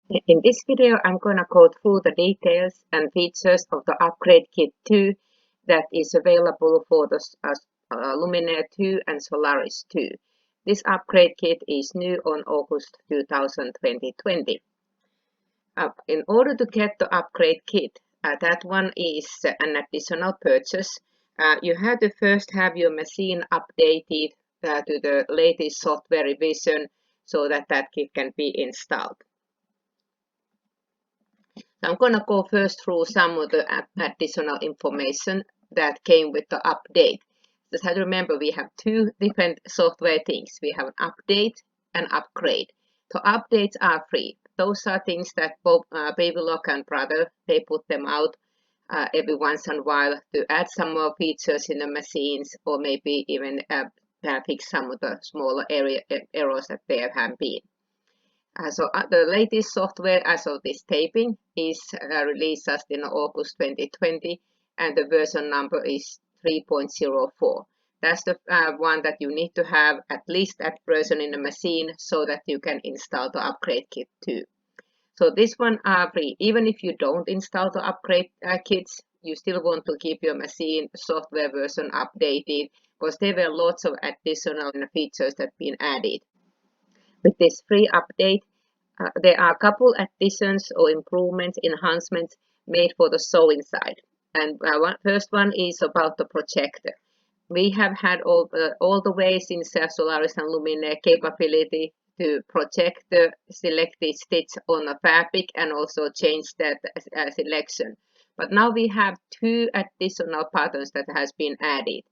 In this video, I'm going to go through the details and features of the Upgrade Kit 2 that is available for the Luminaire 2 and Solaris 2. This Upgrade Kit is new on August 2020. In order to get the Upgrade Kit, that one is an additional purchase. You have to first have your machine updated to the latest software revision so that kit can be installed. I'm going to go first through some of the additional information that came with the update. Just have to remember we have two different software things. We have an update and upgrade. So updates are free. Those are things that both Babylock and Brother, they put them out every once in a while to add some more features in the machines, or maybe even fix some of the smaller errors that there have been. So the latest software as of this taping is released just in August 2020, and the version number is 3.04. That's the one that you need to have at least that version in the machine so that you can install the Upgrade Kit 2. So this one are free. Even if you don't install the Upgrade Kits, you still want to keep your machine software version updated because there were lots of additional features that have been added. With this free update, there are a couple additions or improvements, enhancements made for the sewing side. And first one is about the projector. We have had all the way since Solaris and Luminaire capability to project the selected stitch on a fabric and also change that selection. But now we have two additional patterns that has been added.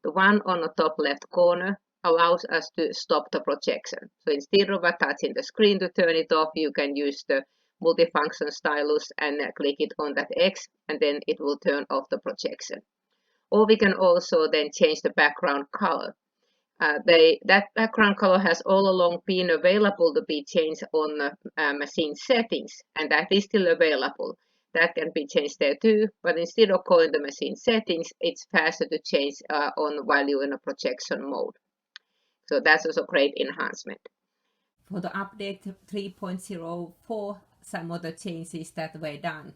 The one on the top left corner allows us to stop the projection. So instead of touching the screen to turn it off, you can use the multifunction stylus and click it on that X, and then it will turn off the projection. Or we can also then change the background color. That background color has all along been available to be changed on machine settings, and that is still available. That can be changed there too, but instead of going to machine settings, it's faster to change while you're in a projection mode. So that's also a great enhancement. For the update 3.04, some of the changes that were done.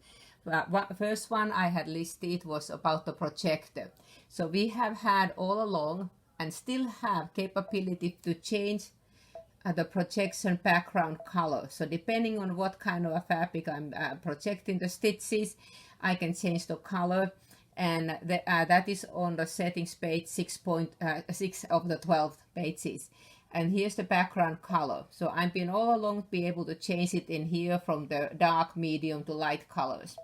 First one I had listed was about the projector. So we have had all along and still have capability to change the projection background color. So depending on what kind of a fabric I'm projecting the stitches, I can change the color. And that is on the settings page 6.6 of the 12 pages. And here's the background color. So I've been all along be able to change it in here from the dark, medium to light colors.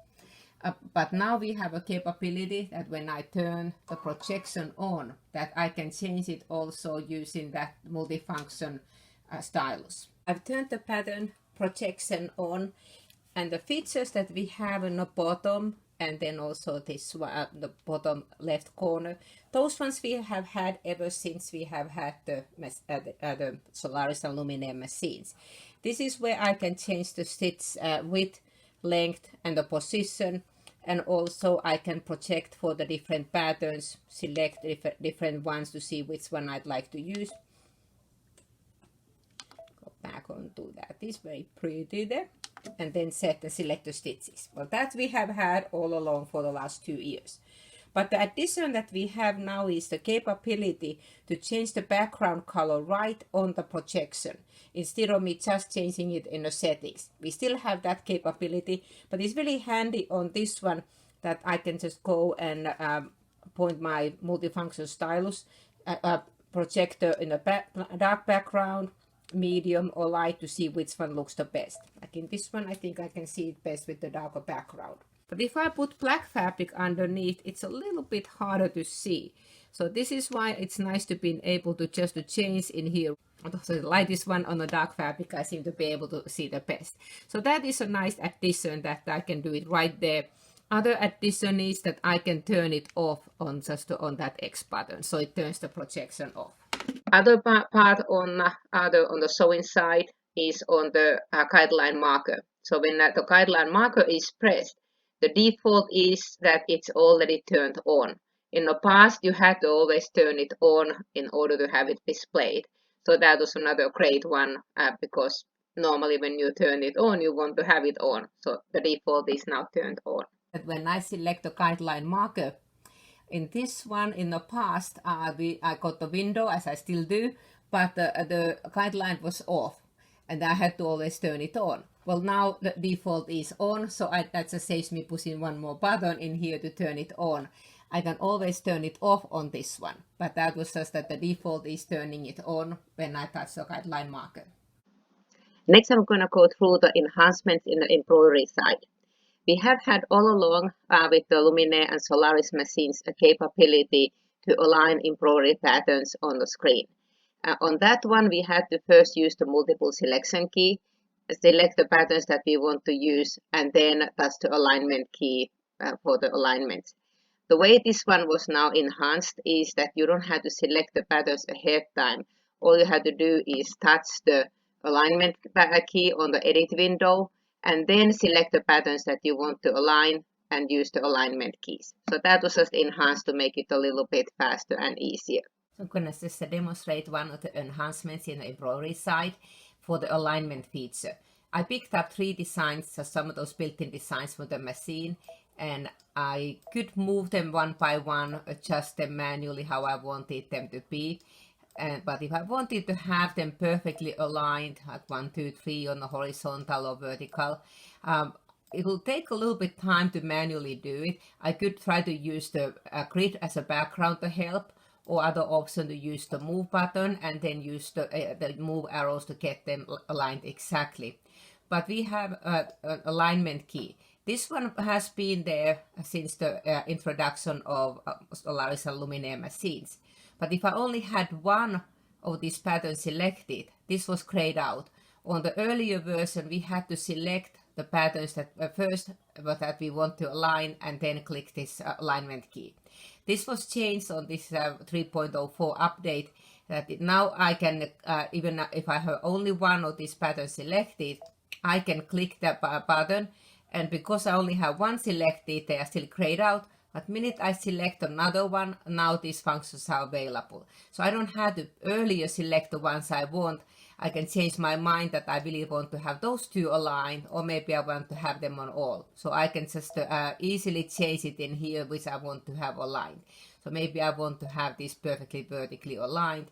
But now we have a capability that when I turn the projection on, that I can change it also using that multifunction stylus. I've turned the pattern projection on, and the features that we have in the bottom, and then also this the bottom left corner, those ones we have had ever since we have had the Solaris and Luminaire machines. This is where I can change the stitch width, length, and the position, and also I can project for the different patterns, select different ones to see which one I'd like to use. Go back onto that. It's very pretty there. And then set and select the stitches. Well, that we have had all along for the last 2 years. But the addition that we have now is the capability to change the background color right on the projection, instead of me just changing it in the settings. We still have that capability, but it's really handy on this one that I can just go and point my multifunction stylus, projector in a dark background, medium or light, to see which one looks the best. Like in this one, I think I can see it best with the darker background. But if I put black fabric underneath, it's a little bit harder to see. So this is why it's nice to be able to just to change in here. So the lightest one on the dark fabric, I seem to be able to see the best. So that is a nice addition that I can do it right there. Other addition is that I can turn it off on just on that X button, so it turns the projection off. Other part on the sewing side is on the guideline marker. So when the guideline marker is pressed, the default is that it's already turned on. In the past, you had to always turn it on in order to have it displayed. So that was another great one because normally when you turn it on, you want to have it on. So the default is now turned on. When I select the guideline marker, in this one in the past, I got the window, as I still do, but the guideline was off and I had to always turn it on. Well, now the default is on, so that just saves me pushing one more button in here to turn it on. I can always turn it off on this one, but that was just that the default is turning it on when I touch the guideline marker. Next, I'm going to go through the enhancements in the embroidery side. We have had all along with the Luminaire and Solaris machines a capability to align embroidery patterns on the screen. On that one, we had to first use the multiple selection key, select the patterns that we want to use, and then touch the alignment key for the alignment. The way this one was now enhanced is that you don't have to select the patterns ahead of time. All you have to do is touch the alignment key on the edit window and then select the patterns that you want to align and use the alignment keys. So that was just enhanced to make it a little bit faster and easier. I'm going to just demonstrate one of the enhancements in the embroidery side for the alignment feature. I picked up 3 designs, so some of those built-in designs for the machine, and I could move them one by one, adjust them manually how I wanted them to be. But if I wanted to have them perfectly aligned, like 1, 2, 3 on the horizontal or vertical, it will take a little bit time to manually do it. I could try to use the grid as a background to help, or other option to use the move button and then use the move arrows to get them aligned exactly. But we have an alignment key. This one has been there since the introduction of Solaris and Luminaire machines. But if I only had one of these patterns selected, this was grayed out. On the earlier version, we had to select the patterns that first that we want to align and then click this alignment key. This was changed on this 3.04 update, that now I can, even if I have only one of these patterns selected, I can click that button, and because I only have one selected, they are still grayed out. But the minute I select another one, now these functions are available. So I don't have to earlier select the ones I want. I can change my mind that I really want to have those 2 aligned, or maybe I want to have them on all. So I can just easily change it in here which I want to have aligned. So maybe I want to have this perfectly vertically aligned,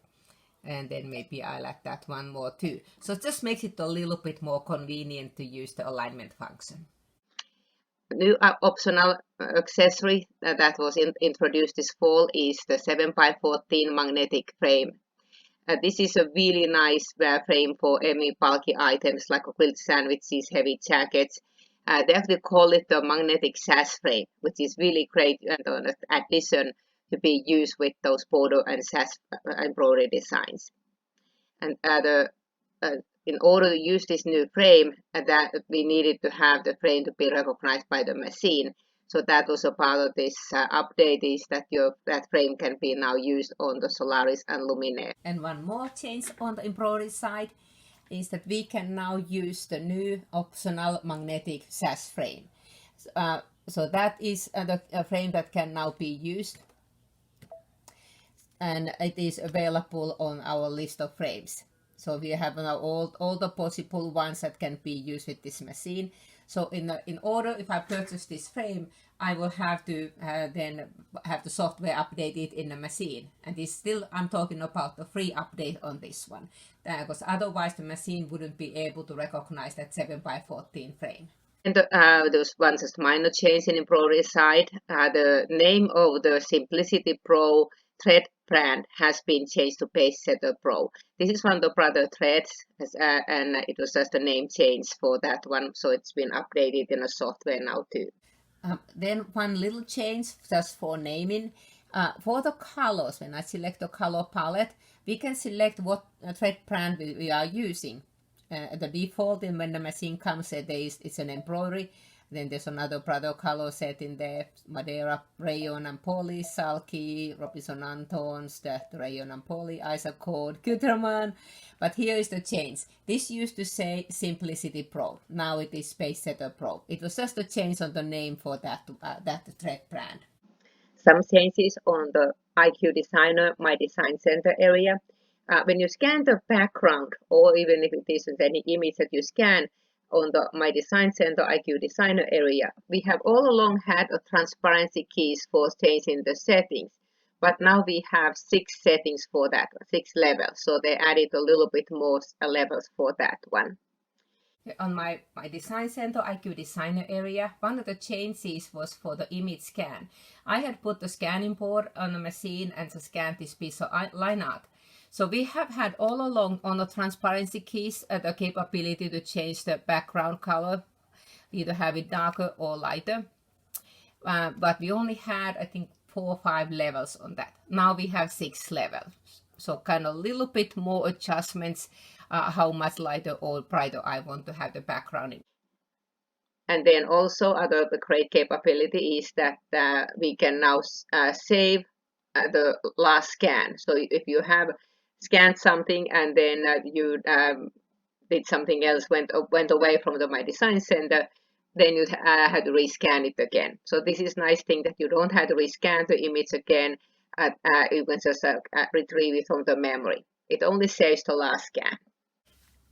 and then maybe I'll add that one more too. So it just makes it a little bit more convenient to use the alignment function. New optional accessory that was introduced this fall is the 7x14 magnetic frame. This is a really nice frame for any bulky items like grilled sandwiches, heavy jackets. They actually call it the magnetic sash frame, which is really great addition to be used with those border and sash embroidery designs. And in order to use this new frame, that we needed to have the frame to be recognized by the machine. So that was a part of this update, is that that frame can be now used on the Solaris and Luminaire. And one more change on the embroidery side is that we can now use the new optional magnetic sash frame. So that is the frame that can now be used, and it is available on our list of frames. So we have now all the possible ones that can be used with this machine. So in order, if I purchase this frame, I will have to then have the software updated in the machine. And this still, I'm talking about the free update on this one, because otherwise the machine wouldn't be able to recognize that 7x14 frame. And those ones is minor change in embroidery side. The name of the Simplicity Pro thread brand has been changed to Pacesetter Pro. This is one of the brother threads, and it was just a name change for that one, so it's been updated in the software now too. Then one little change just for naming. For the colors, when I select the color palette, we can select what thread brand we are using. The default, and when the machine comes, it's an embroidery. Then there's another brother color set in there: Madeira, Rayon and Poly, Salky, Robinson Antons, the Rayon and Poly, Isaccord, Gutermann. But here is the change. This used to say Simplicity Pro. Now it is Pacesetter Pro. It was just a change on the name for that thread brand. Some changes on the IQ Designer My Design Center area. When you scan the background, or even if it isn't any image that you scan on the My Design Center IQ Designer area, we have all along had a transparency keys for changing the settings. But now we have 6 settings for that, 6 levels. So they added a little bit more levels for that one. On my Design Center IQ Designer area, one of the changes was for the image scan. I had put the scanning board on the machine and scanned this piece of line art. So we have had all along on the transparency keys the capability to change the background color, either have it darker or lighter. But we only had, I think, 4 or 5 levels on that. Now we have 6 levels. So kind of a little bit more adjustments, how much lighter or brighter I want to have the background in. And then also the great capability is that we can now save the last scan. So if you have scanned something and then you did something else, went away from the My Design Center, then you had to rescan it again. So this is nice thing that you don't have to rescan the image again. You can just retrieve it from the memory. It only saves the last scan.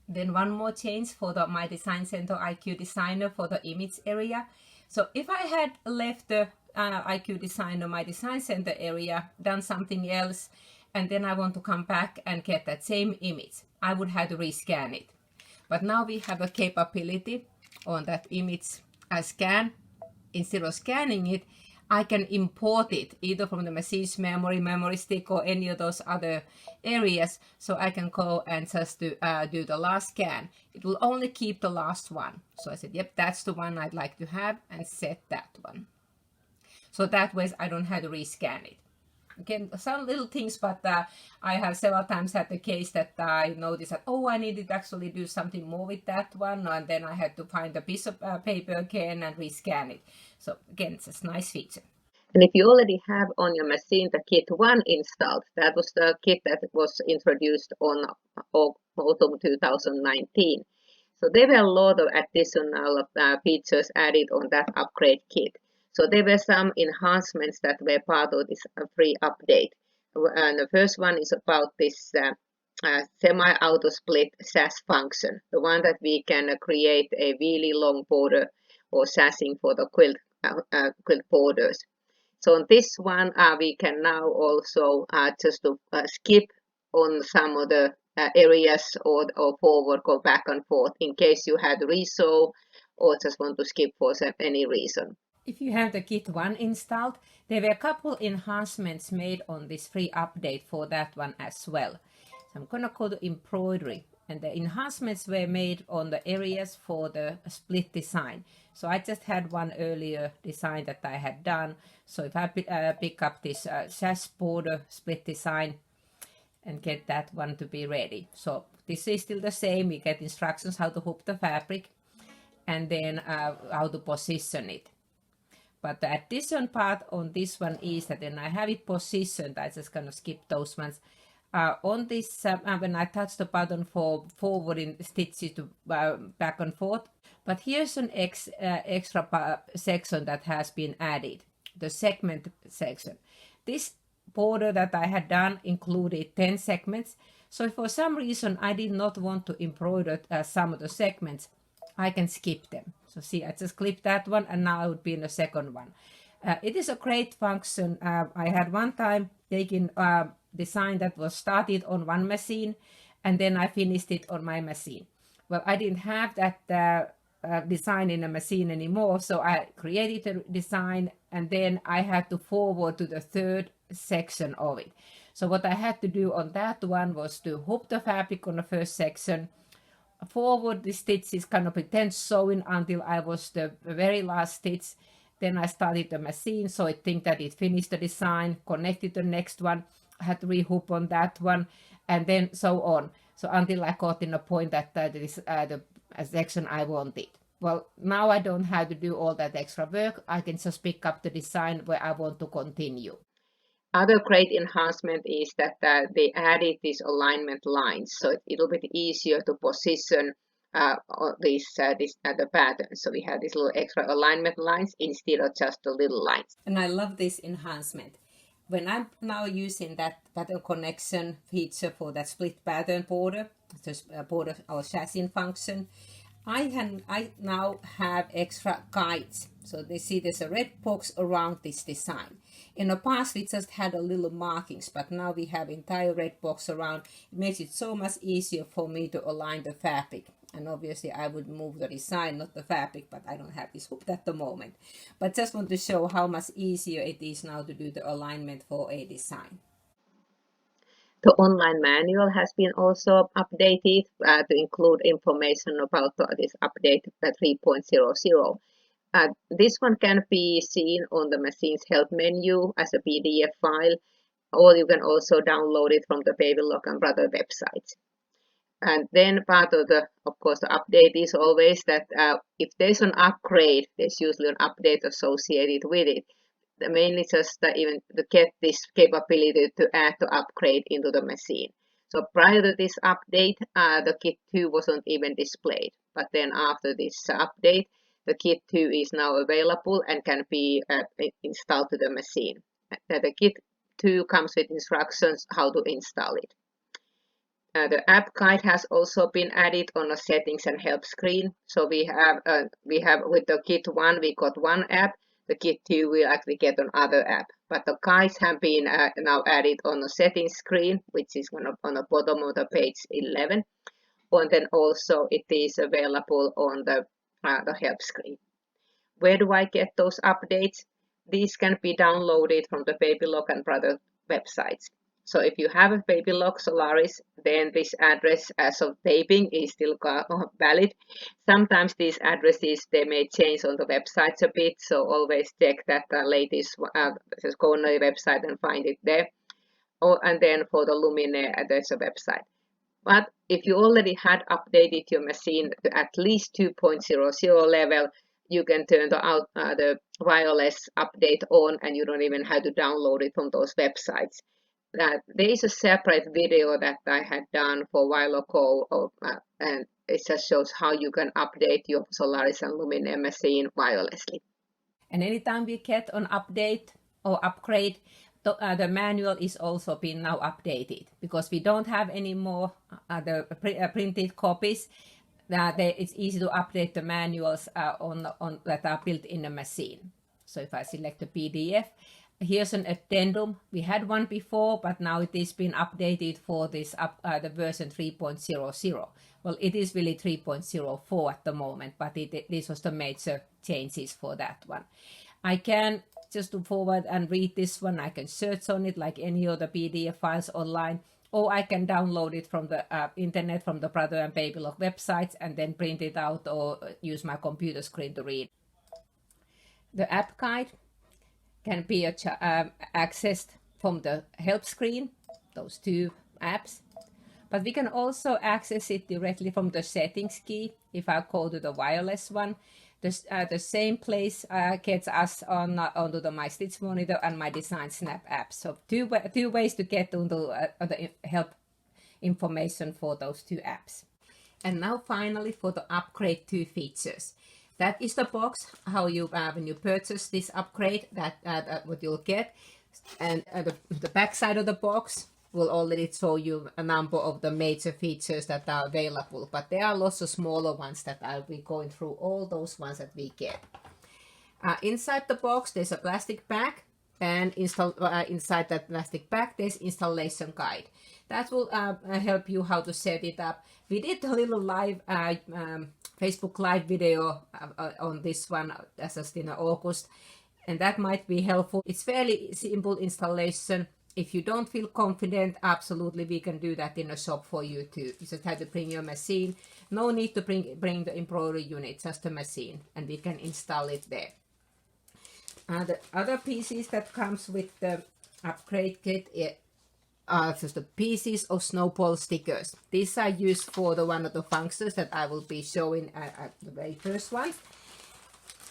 Then one more change for the My Design Center IQ Designer for the image area. So if I had left the IQ Designer, My Design Center area, done something else, and then I want to come back and get that same image, I would have to rescan it. But now we have a capability on that image scan. Instead of scanning it, I can import it either from the machine's memory stick, or any of those other areas. So I can go and just do the last scan. It will only keep the last one. So I said, yep, that's the one I'd like to have, and set that one. So that way I don't have to rescan it. Again, some little things, but I have several times had the case that I noticed that, oh, I needed to actually do something more with that one, and then I had to find a piece of paper again and rescan it. So again, it's a nice feature. And if you already have on your machine the Kit 1 installed, that was the kit that was introduced on autumn 2019. So there were a lot of additional features added on that upgrade kit. So there were some enhancements that were part of this free update. And the first one is about this semi-auto split sash function, the one that we can create a really long border or sashing for the quilt borders. So on this one, we can now also just skip on some of the areas, or forward, go back and forth in case you had resew or just want to skip for any reason. If you have the Kit 1 installed, there were a couple enhancements made on this free update for that one as well. So I'm going to go to embroidery, and the enhancements were made on the areas for the split design. So I just had one earlier design that I had done. So if I pick up this sash border split design and get that one to be ready. So this is still the same. We get instructions how to hook the fabric, and then how to position it. But the addition part on this one is that when I have it positioned, I just kind of skip those ones. On this, when I touch the button for forwarding stitches to back and forth, but here's an extra section that has been added, the segment section. This border that I had done included 10 segments. So if for some reason I did not want to embroider some of the segments, I can skip them. So see, I just click that one, and now I would be in the second one. It is a great function. I had one time taken a design that was started on one machine, and then I finished it on my machine. Well, I didn't have that design in a machine anymore, so I created a design, and then I had to forward to the third section of it. So what I had to do on that one was to hook the fabric on the first section, forward the stitches, kind of pretend sewing until I was the very last stitch. Then I started the machine, so I think that it finished the design, connected the next one, I had to rehook on that one, and then so on. So until I got in a point that this the section I wanted. Well, now I don't have to do all that extra work. I can just pick up the design where I want to continue. Other great enhancement is that they added these alignment lines, so it's a little bit easier to position the patterns. So we have these little extra alignment lines instead of just the little lines. And I love this enhancement. when I'm now using that pattern connection feature for that split pattern border, just border or chassis function, I now have extra guides. So they see there's a red box around this design. In the past we just had a little markings, but now we have entire red box around. It makes it so much easier for me to align the fabric. And obviously I would move the design, not the fabric, but I don't have this hooked at the moment. But just want to show how much easier it is now to do the alignment for a design. The online manual has been also updated to include information about this update 3.00. This one can be seen on the machine's help menu as a PDF file, or you can also download it from the Babylog and Brother websites. And then part of the update is always that if there's an upgrade, there's usually an update associated with it. Mainly just even to get this capability to add the upgrade into the machine. So prior to this update, the Kit 2 wasn't even displayed. But then after this update, the Kit 2 is now available and can be installed to the machine. The Kit 2 comes with instructions how to install it. The app guide has also been added on the settings and help screen. So we have with the Kit 1 we got one app. The Kit 2 will actually get another app. But the guides have been now added on the settings screen, which is on the bottom of the page 11. And then also it is available on the help screen. Where do I get those updates? These can be downloaded from the Babylog and Brother websites. So if you have a Babylog Solaris, then this address as of taping is still valid. Sometimes these addresses, they may change on the websites a bit, so always check that the latest, just go on the website and find it there. And then for the Luminaire, there's a website. But if you already had updated your machine to at least 2.00 level, you can turn the wireless update on, and you don't even have to download it from those websites. There is a separate video that I had done for a while ago, and it just shows how you can update your Solaris and Luminaire machine wirelessly. And anytime we get an update or upgrade, the manual is also being now updated, because we don't have any more the printed copies. It's easy to update the manuals on that are built in the machine. So if I select the PDF, here's an addendum. We had one before, but now it is been updated for this the version 3.00. Well, it is really 3.04 at the moment, but this was the major changes for that one. I can just to forward and read this one. I can search on it like any other PDF files online, or I can download it from the internet from the Brother and Babylog websites and then print it out or use my computer screen to read. The app guide can be accessed from the help screen, those two apps. But we can also access it directly from the settings key. If I go to the wireless one, the same place gets us onto my Stitch Monitor and my Design Snap app. So two ways to get onto the help information for those two apps. And now finally for the upgrade 2 features. That is the box, how you when you purchase this upgrade, that what you'll get. And the back side of the box will already show you a number of the major features that are available. But there are lots of smaller ones that I'll be going through, all those ones that we get. Inside the box, there's a plastic bag. And inside that plastic bag, there's installation guide. That will help you how to set it up. We did a little live Facebook Live video on this one just in August, and that might be helpful. It's fairly simple installation. If you don't feel confident, absolutely we can do that in a shop for you too. You just have to bring your machine. No need to bring the embroidery unit, just the machine, and we can install it there. The other pieces that comes with the upgrade kit are just the pieces of snowball stickers. These are used for one of the functions that I will be showing at the very first one.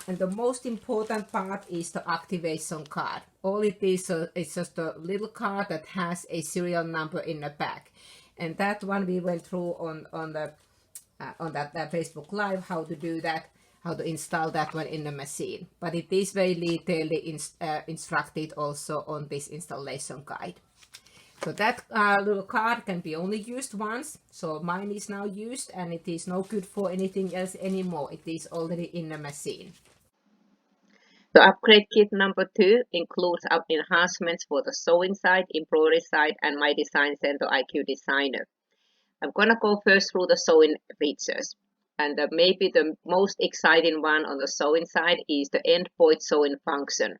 And the most important part is the activation card. All it is just a little card that has a serial number in the back. And that one we went through on that Facebook Live, how to do that. how to install that one in the machine. But it is very detailedly instructed also on this installation guide. So that little card can be only used once. So mine is now used and it is no good for anything else anymore. It is already in the machine. The upgrade kit number 2 includes enhancements for the sewing side, embroidery side, and my design center IQ Designer. I'm gonna go first through the sewing features. And maybe the most exciting one on the sewing side is the endpoint sewing function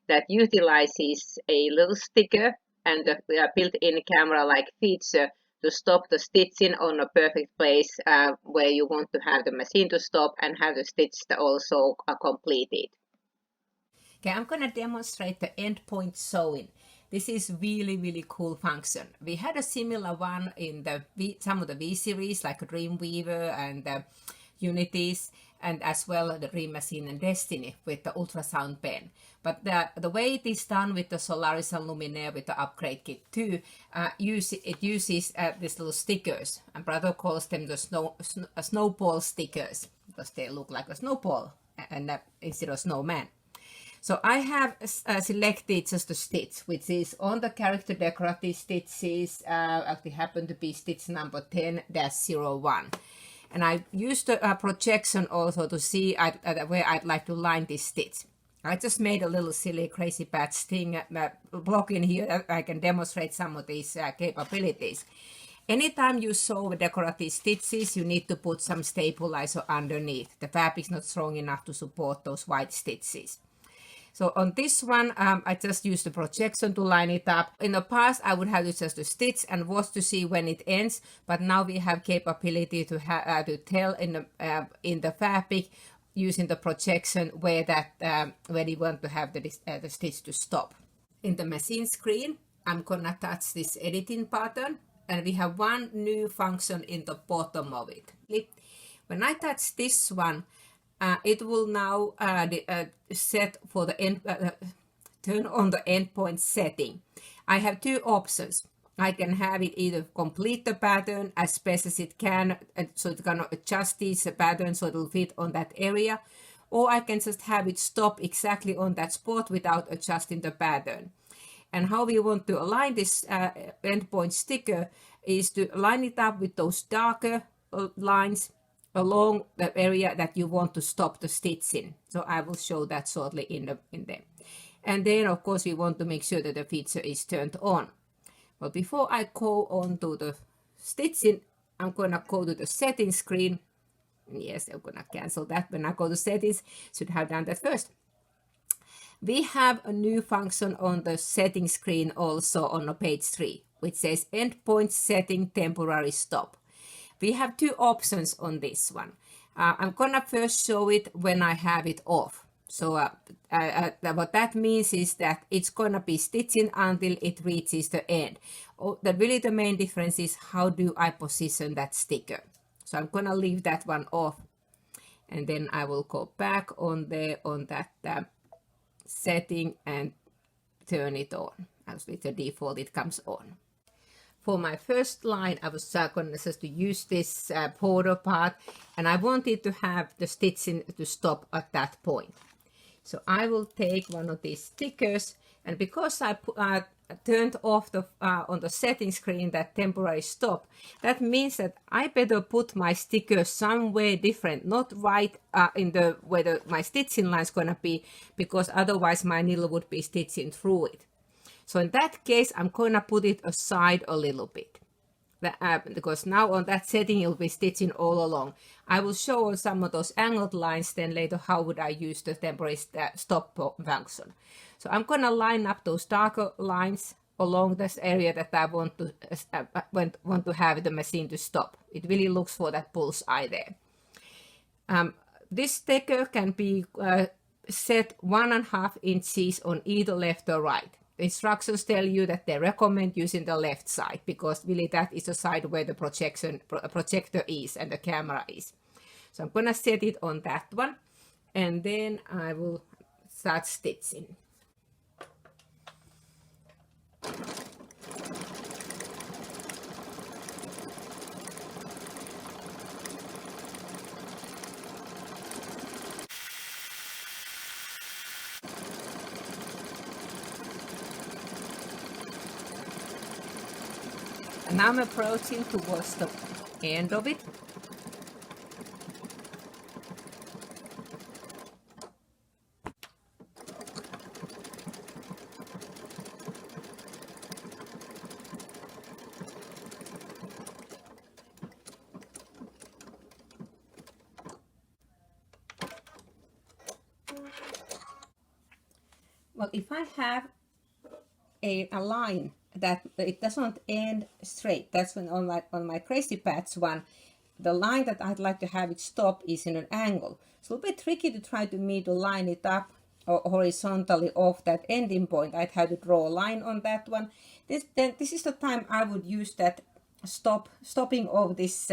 that utilizes a little sticker and the built-in camera-like feature to stop the stitching on a perfect place where you want to have the machine to stop and have the stitch also completed. Okay, I'm going to demonstrate the endpoint sewing. This is really cool function. We had a similar one in some of the V series like Dreamweaver and Unities, and as well the Dream Machine and Destiny with the ultrasound pen. But the way it is done with the Solaris and Luminaire with the upgrade kit 2, it uses these little stickers, and brother calls them the snowball stickers because they look like a snowball and instead of snowman. So I have selected just a stitch, which is on the character decorative stitches, actually happen to be stitch number 10-01. And I used a projection also to see where I'd like to line this stitch. I just made a little silly crazy patch thing block in here that I can demonstrate some of these capabilities. Anytime you sew decorative stitches, you need to put some stabilizer underneath. The fabric is not strong enough to support those white stitches. So on this one, I just used the projection to line it up. In the past, I would have to just stitch and watch to see when it ends. But now we have capability to tell in the fabric using the projection where you want to have the stitch to stop. In the machine screen, I'm gonna touch this editing button, and we have one new function in the bottom of it. When I touch this one, it will now set for the turn on the endpoint setting. I have two options. I can have it either complete the pattern as best as it can, so it's gonna adjust this pattern so it will fit on that area, or I can just have it stop exactly on that spot without adjusting the pattern. And how we want to align this endpoint sticker is to line it up with those darker lines along the area that you want to stop the stitching. So I will show that shortly in there. And then of course we want to make sure that the feature is turned on. But before I go on to the stitching, I'm gonna go to the settings screen. Yes, I'm gonna cancel that when I go to settings. Should have done that first. We have a new function on the settings screen also on page 3, which says endpoint setting temporary stop. We have two options on this one. I'm gonna first show it when I have it off. So what that means is that it's gonna be stitching until it reaches the end. Really the main difference is how do I position that sticker. So I'm gonna leave that one off, and then I will go back on that setting and turn it on. Actually, the default it comes on. For my first line, I was going to use this border part, and I wanted to have the stitching to stop at that point. So I will take one of these stickers, and because I turned off on the setting screen that temporary stop, that means that I better put my sticker somewhere different, not right in the where my stitching line is going to be, because otherwise my needle would be stitching through it. So in that case, I'm going to put it aside a little bit, because now on that setting, it'll be stitching all along. I will show on some of those angled lines then later how would I use the temporary stop function. So I'm going to line up those darker lines along this area that I want to have the machine to stop. It really looks for that bullseye there. This sticker can be set 1.5 inches on either left or right. The instructions tell you that they recommend using the left side, because really that is the side where the projector is and the camera is. So I'm going to set it on that one, and then I will start stitching. Now I'm approaching towards the end of it. Well, if I have a line that it doesn't end straight, that's when on my crazy paths one, the line that I'd like to have it stop is in an angle. It's a little bit tricky to try to me to line it up horizontally off that ending point. I'd have to draw a line on that one. This is the time I would use that stopping of this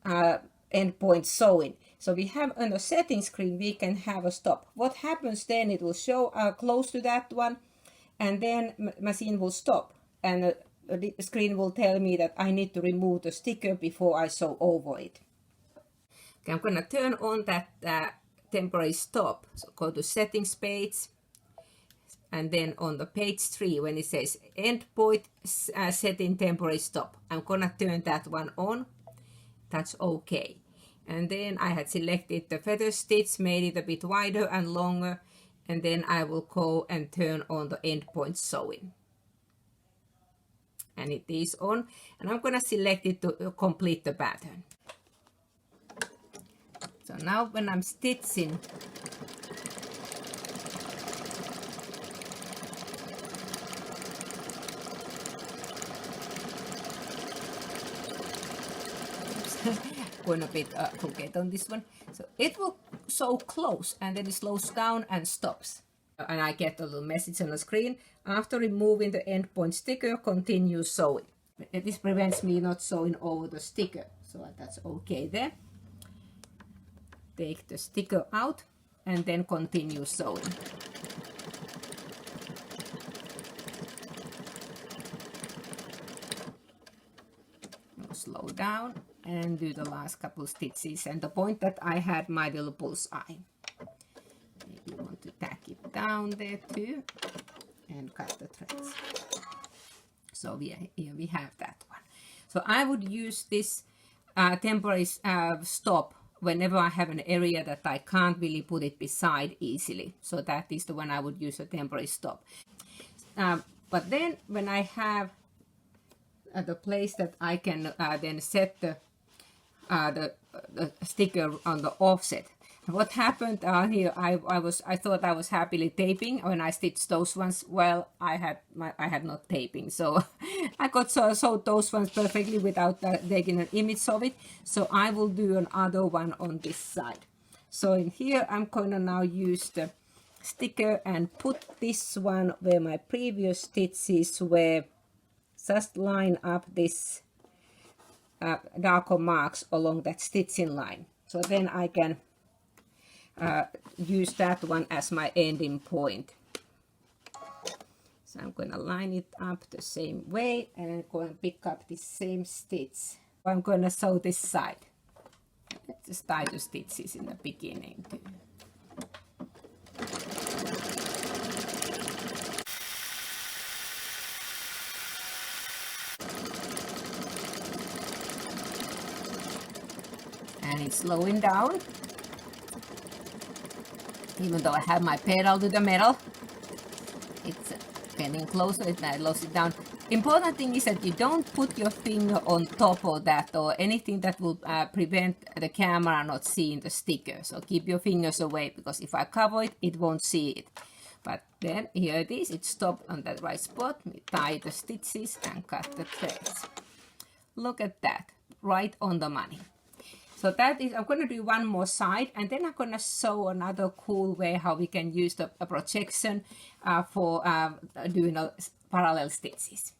endpoint sewing. So we have on the setting screen, we can have a stop. What happens then, it will show close to that one, and then machine will stop, and the screen will tell me that I need to remove the sticker before I sew over it. Okay, I'm going to turn on that temporary stop. So go to settings page, and then on the page 3, when it says endpoint setting temporary stop, I'm going to turn that one on. That's okay. And then I had selected the feather stitch, made it a bit wider and longer, and then I will go and turn on the endpoint sewing. And it is on, and I'm going to select it to complete the pattern. So now when I'm stitching, going a bit crooked on this one. So it will sew close, and then it slows down and stops. And I get a little message on the screen. After removing the endpoint sticker, continue sewing. This prevents me not sewing over the sticker, so that's okay there. Take the sticker out and then continue sewing. Slow down and do the last couple stitches, and the point that I had my little bullseye. Maybe you want to tack it down there too and cut the threads. So here we have that one. So I would use this temporary stop whenever I have an area that I can't really put it beside easily. So that is the one I would use, a temporary stop. But then when I have the place that I can then set the sticker on the offset. What happened here? I thought I was happily taping when I stitched those ones. Well, I had not taping, so I got sewed those ones perfectly without taking an image of it. So I will do another one on this side. So in here, I'm going to now use the sticker and put this one where my previous stitches were. Just line up this darker marks along that stitching line. So then I can use that one as my ending point. So I'm going to line it up the same way and go and pick up the same stitch. I'm going to sew this side. Just tie the stitches in the beginning too. And it's slowing down, even though I have my pedal to the metal. It's getting closer, and I lost it down. Important thing is that you don't put your finger on top of that or anything that will prevent the camera not seeing the sticker. So keep your fingers away, because if I cover it, it won't see it. But then here it is, it stopped on that right spot. We tie the stitches and cut the threads. Look at that, right on the money. So that is, I'm going to do one more side, and then I'm going to sew another cool way how we can use the projection for doing parallel stitches.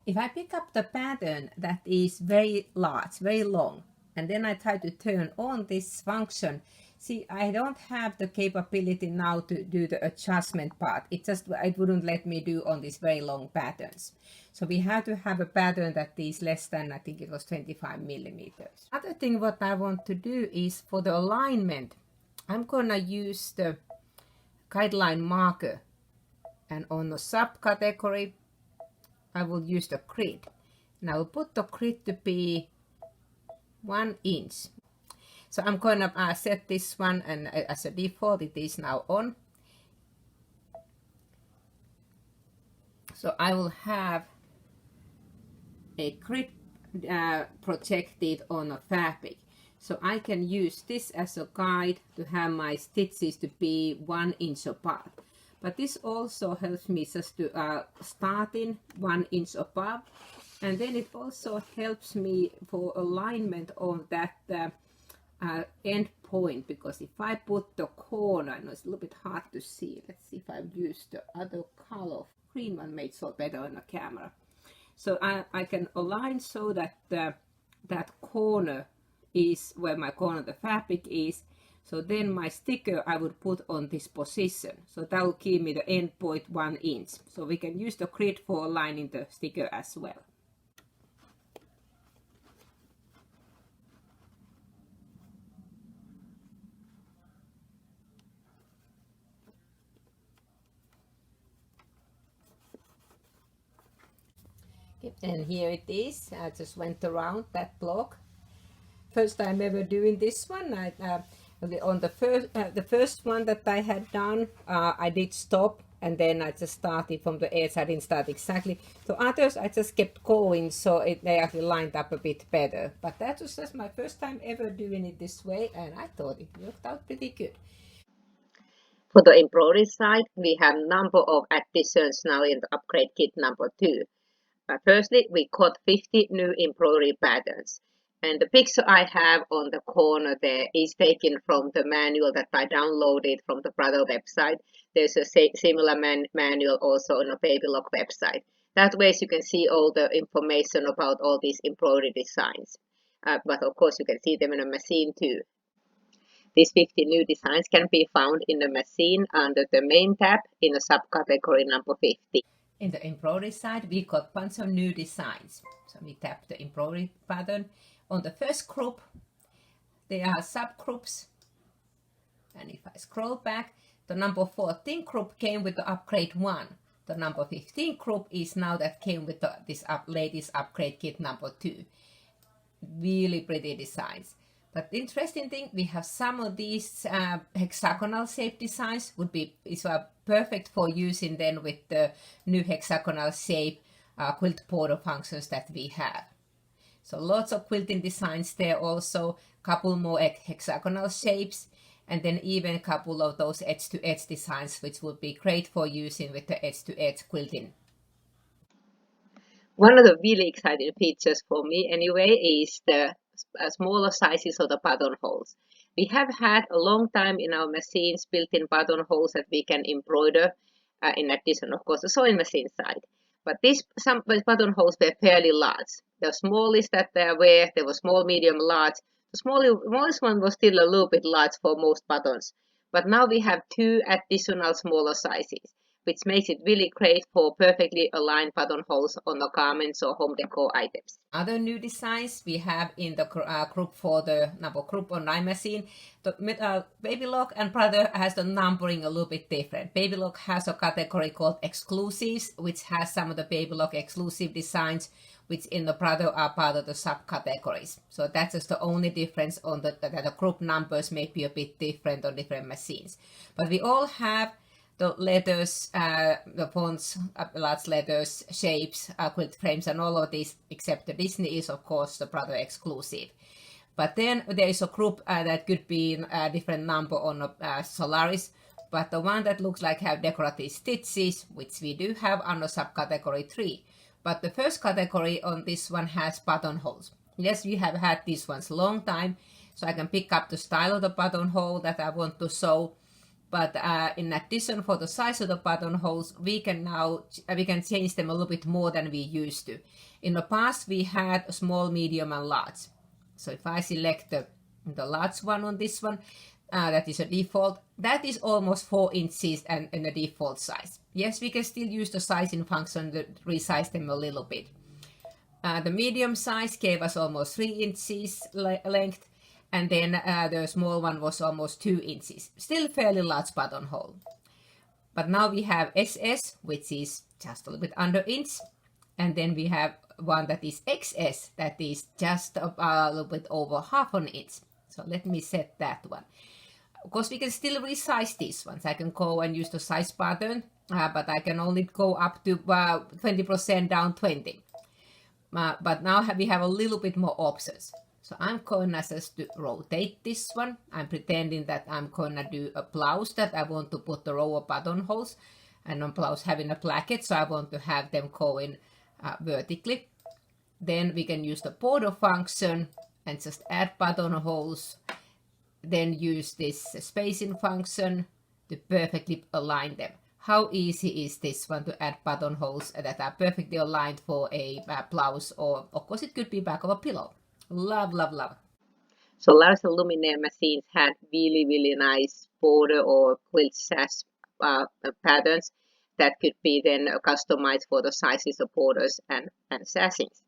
If I pick up the pattern that is very large, very long, and then I try to turn on this function, see, I don't have the capability now to do the adjustment part. It wouldn't let me do on these very long patterns. So we have to have a pattern that is less than, I think it was 25 millimeters. Other thing what I want to do is for the alignment, I'm gonna use the guideline marker, and on the subcategory, I will use the grid. Now put the grid to be 1 inch. So I'm going to set this one, and as a default it is now on. So I will have a grid projected on a fabric. So I can use this as a guide to have my stitches to be 1 inch apart. But this also helps me just to start in 1 inch above. And then it also helps me for alignment on that end point, because if I put the corner, I know it's a little bit hard to see. Let's see if I use the other color. Green one made so better on the camera. So I can align so that that corner is where my corner of the fabric is. So then my sticker I would put on this position. So that will give me the end point 1 inch. So we can use the grid for aligning the sticker as well. And here it is. I just went around that block. First time ever doing this one. On the first one that I had done, I did stop, and then I just started from the edge. I didn't start exactly. So others I just kept going, so they actually lined up a bit better. But that was just my first time ever doing it this way, and I thought it worked out pretty good. For the embroidery side, we have a number of additions now in the upgrade kit number 2. Firstly, we got 50 new embroidery patterns. And the picture I have on the corner there is taken from the manual that I downloaded from the Brother website. There's a similar manual also on a Babylock website. That way you can see all the information about all these embroidery designs. But of course you can see them in a machine too. These 50 new designs can be found in the machine under the main tab in the subcategory number 50. In the embroidery side, we got a bunch of new designs. So we tap the embroidery pattern. On the first group, there are subgroups. And if I scroll back, the number 14 group came with the upgrade 1. The number 15 group is now that came with this latest upgrade kit number 2. Really pretty designs. But the interesting thing, we have some of these hexagonal shape designs is perfect for using then with the new hexagonal shape quilt border functions that we have. So lots of quilting designs there also, couple more hexagonal shapes, and then even a couple of those edge-to-edge designs, which would be great for using with the edge-to-edge quilting. One of the really exciting features for me anyway is the smaller sizes of the buttonholes. We have had a long time in our machines built-in buttonholes that we can embroider, in addition of course the sewing machine side. But some buttonholes were fairly large. The smallest that there were small, medium, large. The smallest one was still a little bit large for most buttons. But now we have 2 additional smaller sizes, which makes it really great for perfectly aligned buttonholes on the garments or home decor items. Other new designs we have in the group for the number group online machine. The Babylock and Brother has the numbering a little bit different. Babylock has a category called exclusives, which has some of the Babylock exclusive designs, which in the Brother are part of the subcategories. So that's just the only difference on the group numbers may be a bit different on different machines. But we all have the letters, the fonts, large letters, shapes, quilt frames, and all of these, except the Disney is, of course, the Brother exclusive. But then there is a group that could be a different number on Solaris, but the one that looks like have decorative stitches, which we do have under subcategory 3. But the first category on this one has buttonholes. Yes, we have had these ones a long time, so I can pick up the style of the buttonhole that I want to sew. But in addition, for the size of the buttonholes, we can change them a little bit more than we used to. In the past, we had small, medium, and large. So if I select the large one on this one, that is a default. That is almost 4 inches and in the default size. Yes, we can still use the sizing function to resize them a little bit. The medium size gave us almost 3 inches length. And then the small one was almost 2 inches. Still fairly large buttonhole. But now we have SS, which is just a little bit under inch. And then we have one that is XS, that is just a little bit over half an inch. So let me set that one. Of course, we can still resize these ones. I can go and use the size button, but I can only go up to 20% down 20. But now we have a little bit more options. So I'm going to rotate this one. I'm pretending that I'm going to do a blouse that I want to put the row of buttonholes, and on blouse having a placket, so I want to have them going vertically. Then we can use the border function and just add buttonholes. Then use this spacing function to perfectly align them. How easy is this one to add buttonholes that are perfectly aligned for a blouse, or of course it could be back of a pillow. Love, love, love. Solaris and Luminaire machines had really nice border or quilt sash patterns that could be then customized for the sizes of borders and sashings.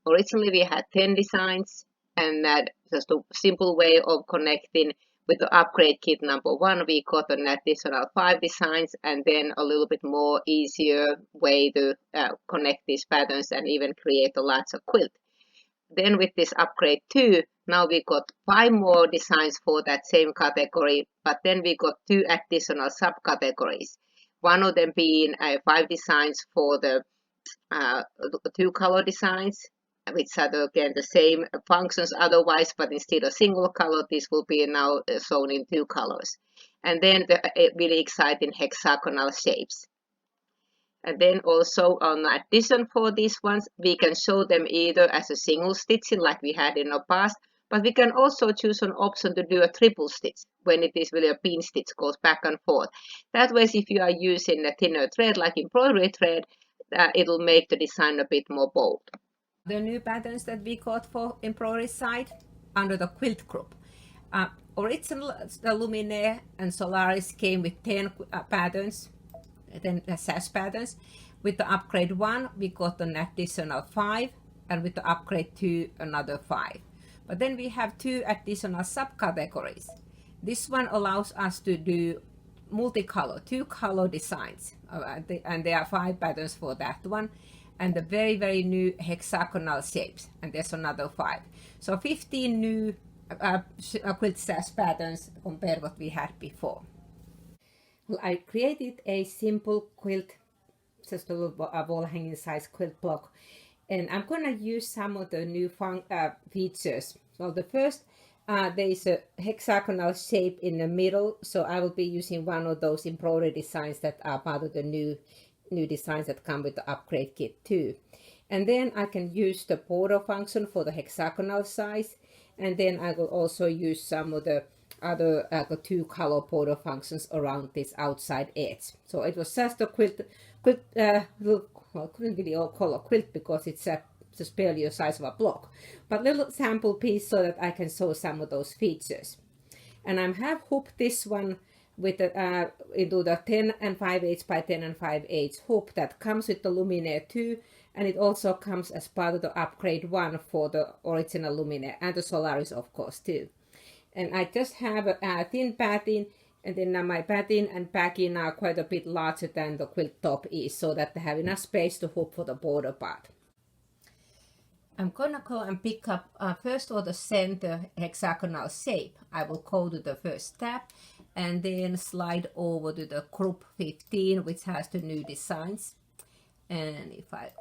Originally we had 10 designs, and that just a simple way of connecting with the upgrade kit number 1, we got an additional 5 designs, and then a little bit more easier way to connect these patterns and even create a larger quilt. Then with this upgrade 2, now we got 5 more designs for that same category, but then we got 2 additional subcategories. One of them being 5 designs for the 2 color designs, which are again the same functions otherwise, but instead of single color, this will be now shown in 2 colors. And then the really exciting hexagonal shapes. And then also on addition for these ones, we can show them either as a single stitching like we had in the past, but we can also choose an option to do a triple stitch when it is really a pin stitch, goes back and forth. That way, if you are using a thinner thread like embroidery thread, it will make the design a bit more bold. The new patterns that we got for embroidery side under the quilt group. Original the Luminaire and Solaris came with 10 patterns, 10 sash patterns. With the upgrade 1, we got an additional 5, and with the upgrade 2, another 5. But then we have 2 additional subcategories. This one allows us to do multicolor, 2 color designs, and there are 5 patterns for that one. And the very new hexagonal shapes, and there's another 5. So 15 new quilt sash patterns compared what we had before. Well, I created a simple quilt, just a little wall hanging size quilt block, and I'm gonna use some of the new features. Well, the first, there is a hexagonal shape in the middle, so I will be using one of those embroidery designs that are part of the new designs that come with the upgrade kit too. And then I can use the border function for the hexagonal size, and then I will also use some of the other 2 color border functions around this outside edge. So it was just a quilt, well, couldn't really call a quilt because it's just barely the size of a block, but little sample piece so that I can show some of those features. And I have hooped this one with into the 10 5/8 by 10 5/8 hoop that comes with the Luminaire 2, and it also comes as part of the upgrade 1 for the original Luminaire and the Solaris of course too. And I just have a thin padding, and then my padding and backing are quite a bit larger than the quilt top is, so that they have enough space to hoop for the border part. I'm gonna go and pick up first of the center hexagonal shape. I will go to the first tab and then slide over to the group 15, which has the new designs. And if I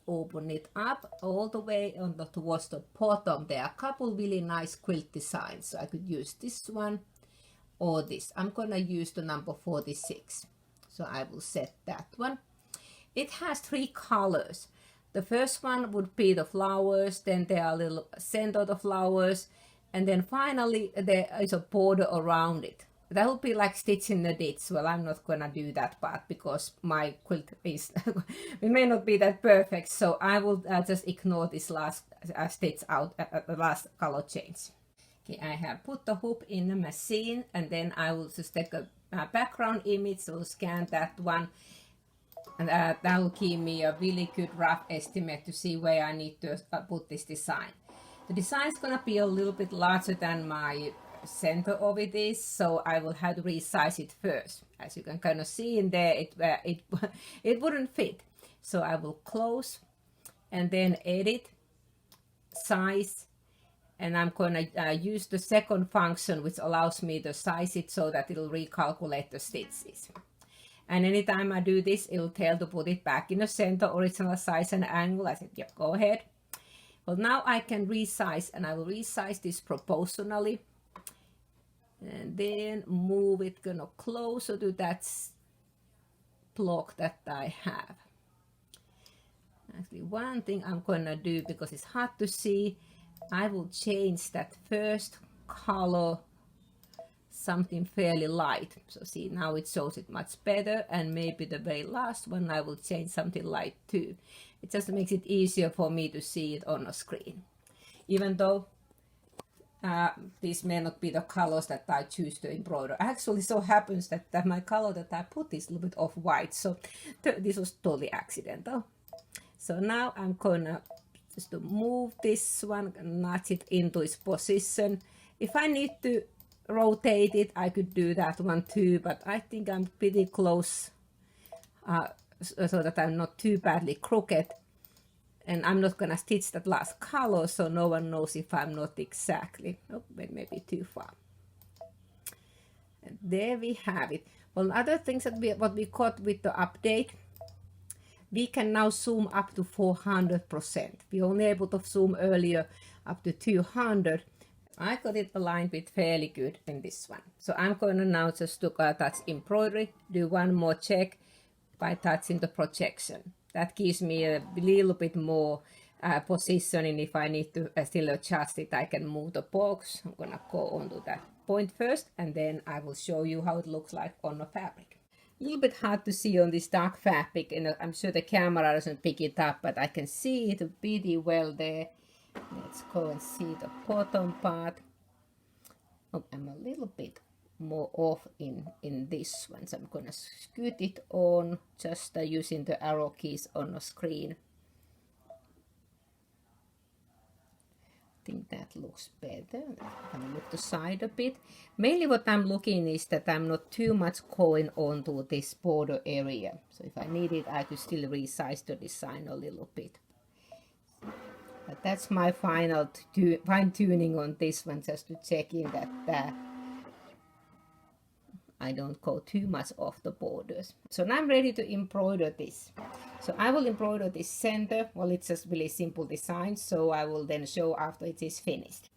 open it up all the way on towards the bottom, there are a couple really nice quilt designs. So I could use this one or this. I'm gonna use the number 46. So I will set that one. It has 3 colors. The first one would be the flowers, then there are little center of the flowers, and then finally there is a border around it. That would be like stitching the ditch. Well, I'm not gonna do that part because my quilt is it may not be that perfect, so I will just ignore this last stitch out, the last color change. Okay, I have put the hoop in the machine, and then I will just take a background image, so scan that one, and that will give me a really good rough estimate to see where I need to put this design. The design is gonna be a little bit larger than my center of it is, so I will have to resize it first. As you can kind of see in there, it wouldn't fit. So I will close and then edit, size, and I'm going to use the second function which allows me to size it so that it'll recalculate the stitches. And anytime I do this, it'll tell to put it back in the center, original size and angle. I said, yep, go ahead. Well, now I can resize, and I will resize this proportionally. And then move it closer to that block that I have. Actually, one thing I'm going to do, because it's hard to see, I will change that first color something fairly light. So see, now it shows it much better, and maybe the very last one I will change something light too. It just makes it easier for me to see it on a screen. Even though these may not be the colors that I choose to embroider. Actually, so happens that my color that I put is a little bit off white, so this was totally accidental. So now I'm gonna just to move this one, nudge it into its position. If I need to rotate it, I could do that one too, but I think I'm pretty close so that I'm not too badly crooked. And I'm not gonna stitch that last color, so no one knows if I'm not exactly. Oh, maybe too far. And there we have it. Well, other things that what we got with the update, we can now zoom up to 400%. We were only able to zoom earlier up to 200. I got it aligned with fairly good in this one. So I'm going to now just touch embroidery, do one more check by touching the projection. That gives me a little bit more positioning. If I need to still adjust it, I can move the box. I'm going to go onto that point first, and then I will show you how it looks like on the fabric. A little bit hard to see on this dark fabric, and I'm sure the camera doesn't pick it up, but I can see it pretty well there. Let's go and see the bottom part. Oh, I'm a little bit more off in this one, so I'm gonna scoot it on just using the arrow keys on the screen. I think that looks better. I'm gonna look the side a bit. Mainly what I'm looking is that I'm not too much going on to this border area, so if I need it, I could still resize the design a little bit. But that's my final fine-tuning on this one, just to check in that I don't go too much off the borders. So now I'm ready to embroider this. So I will embroider this center. Well, it's just really simple design, so I will then show after it is finished.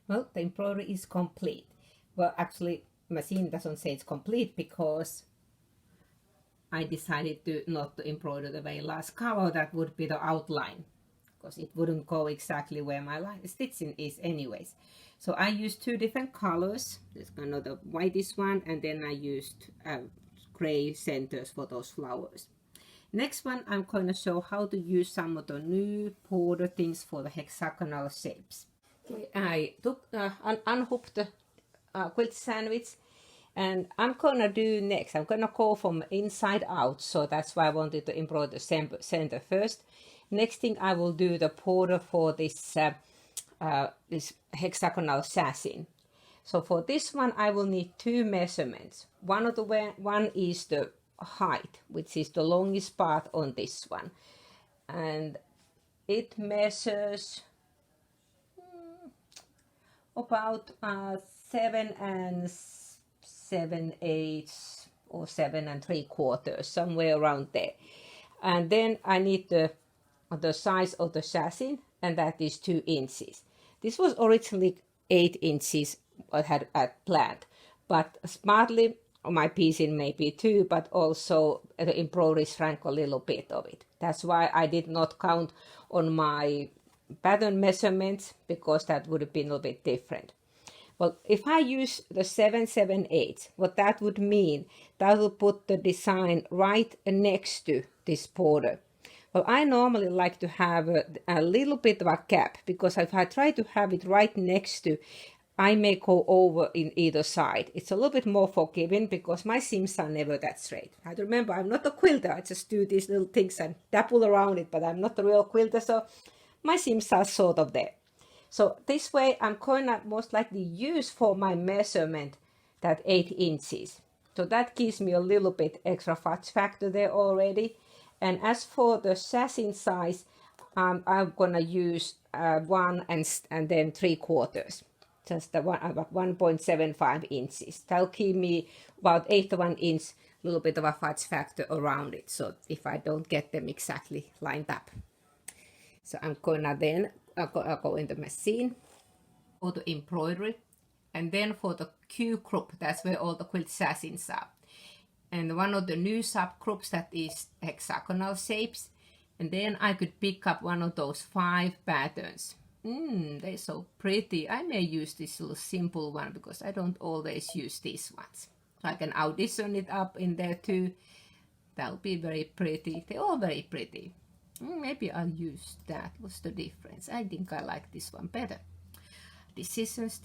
Well, the embroidery is complete. Well, actually, machine doesn't say it's complete because I decided to not to embroider the very last color. That would be the outline, because it wouldn't go exactly where my stitching is anyways. So I used two different colors. There's kind of the whitest one, and then I used gray centers for those flowers. Next one, I'm going to show how to use some of the new border things for the hexagonal shapes. I took unhooked the quilt sandwich, and I'm gonna do next. I'm gonna go from inside out, so that's why I wanted to embroider the center first. Next thing, I will do the border for this this hexagonal satin. So for this one, I will need two measurements. One is the height, which is the longest part on this one, and it measures about 7 7/8 or 7 3/4, somewhere around there. And then I need the size of the chassis, and that is 2 inches. This was originally 8 inches I had planned, but smartly my piecing may be 2, but also the embroidery shrank a little bit of it. That's why I did not count on my pattern measurements, because that would have been a little bit different. Well, if I use the 7/7/8, what that would mean, that will put the design right next to this border. Well, I normally like to have a little bit of a gap, because if I try to have it right next to, I may go over in either side. It's a little bit more forgiving because my seams are never that straight. I remember I'm not a quilter. I just do these little things and dabble around it, but I'm not a real quilter, so my seams are sort of there. So this way I'm going to most likely use for my measurement that 8 inches. So that gives me a little bit extra fudge factor there already. And as for the chassis size, I'm going to use 1 and then 3/4. Just about 1.75 inches. That'll give me about 1/8 inch, a little bit of a fudge factor around it. So if I don't get them exactly lined up. So I'm gonna then go in the machine, go to embroidery, and then for the Q group, that's where all the quilt chassis are. And one of the new subgroups that is hexagonal shapes. And then I could pick up one of those 5 patterns. They're so pretty. I may use this little simple one because I don't always use these ones. So I can audition it up in there too. That'll be very pretty. They're all very pretty. Maybe I'll use that. What's the difference? I think I like this one better. Decisions.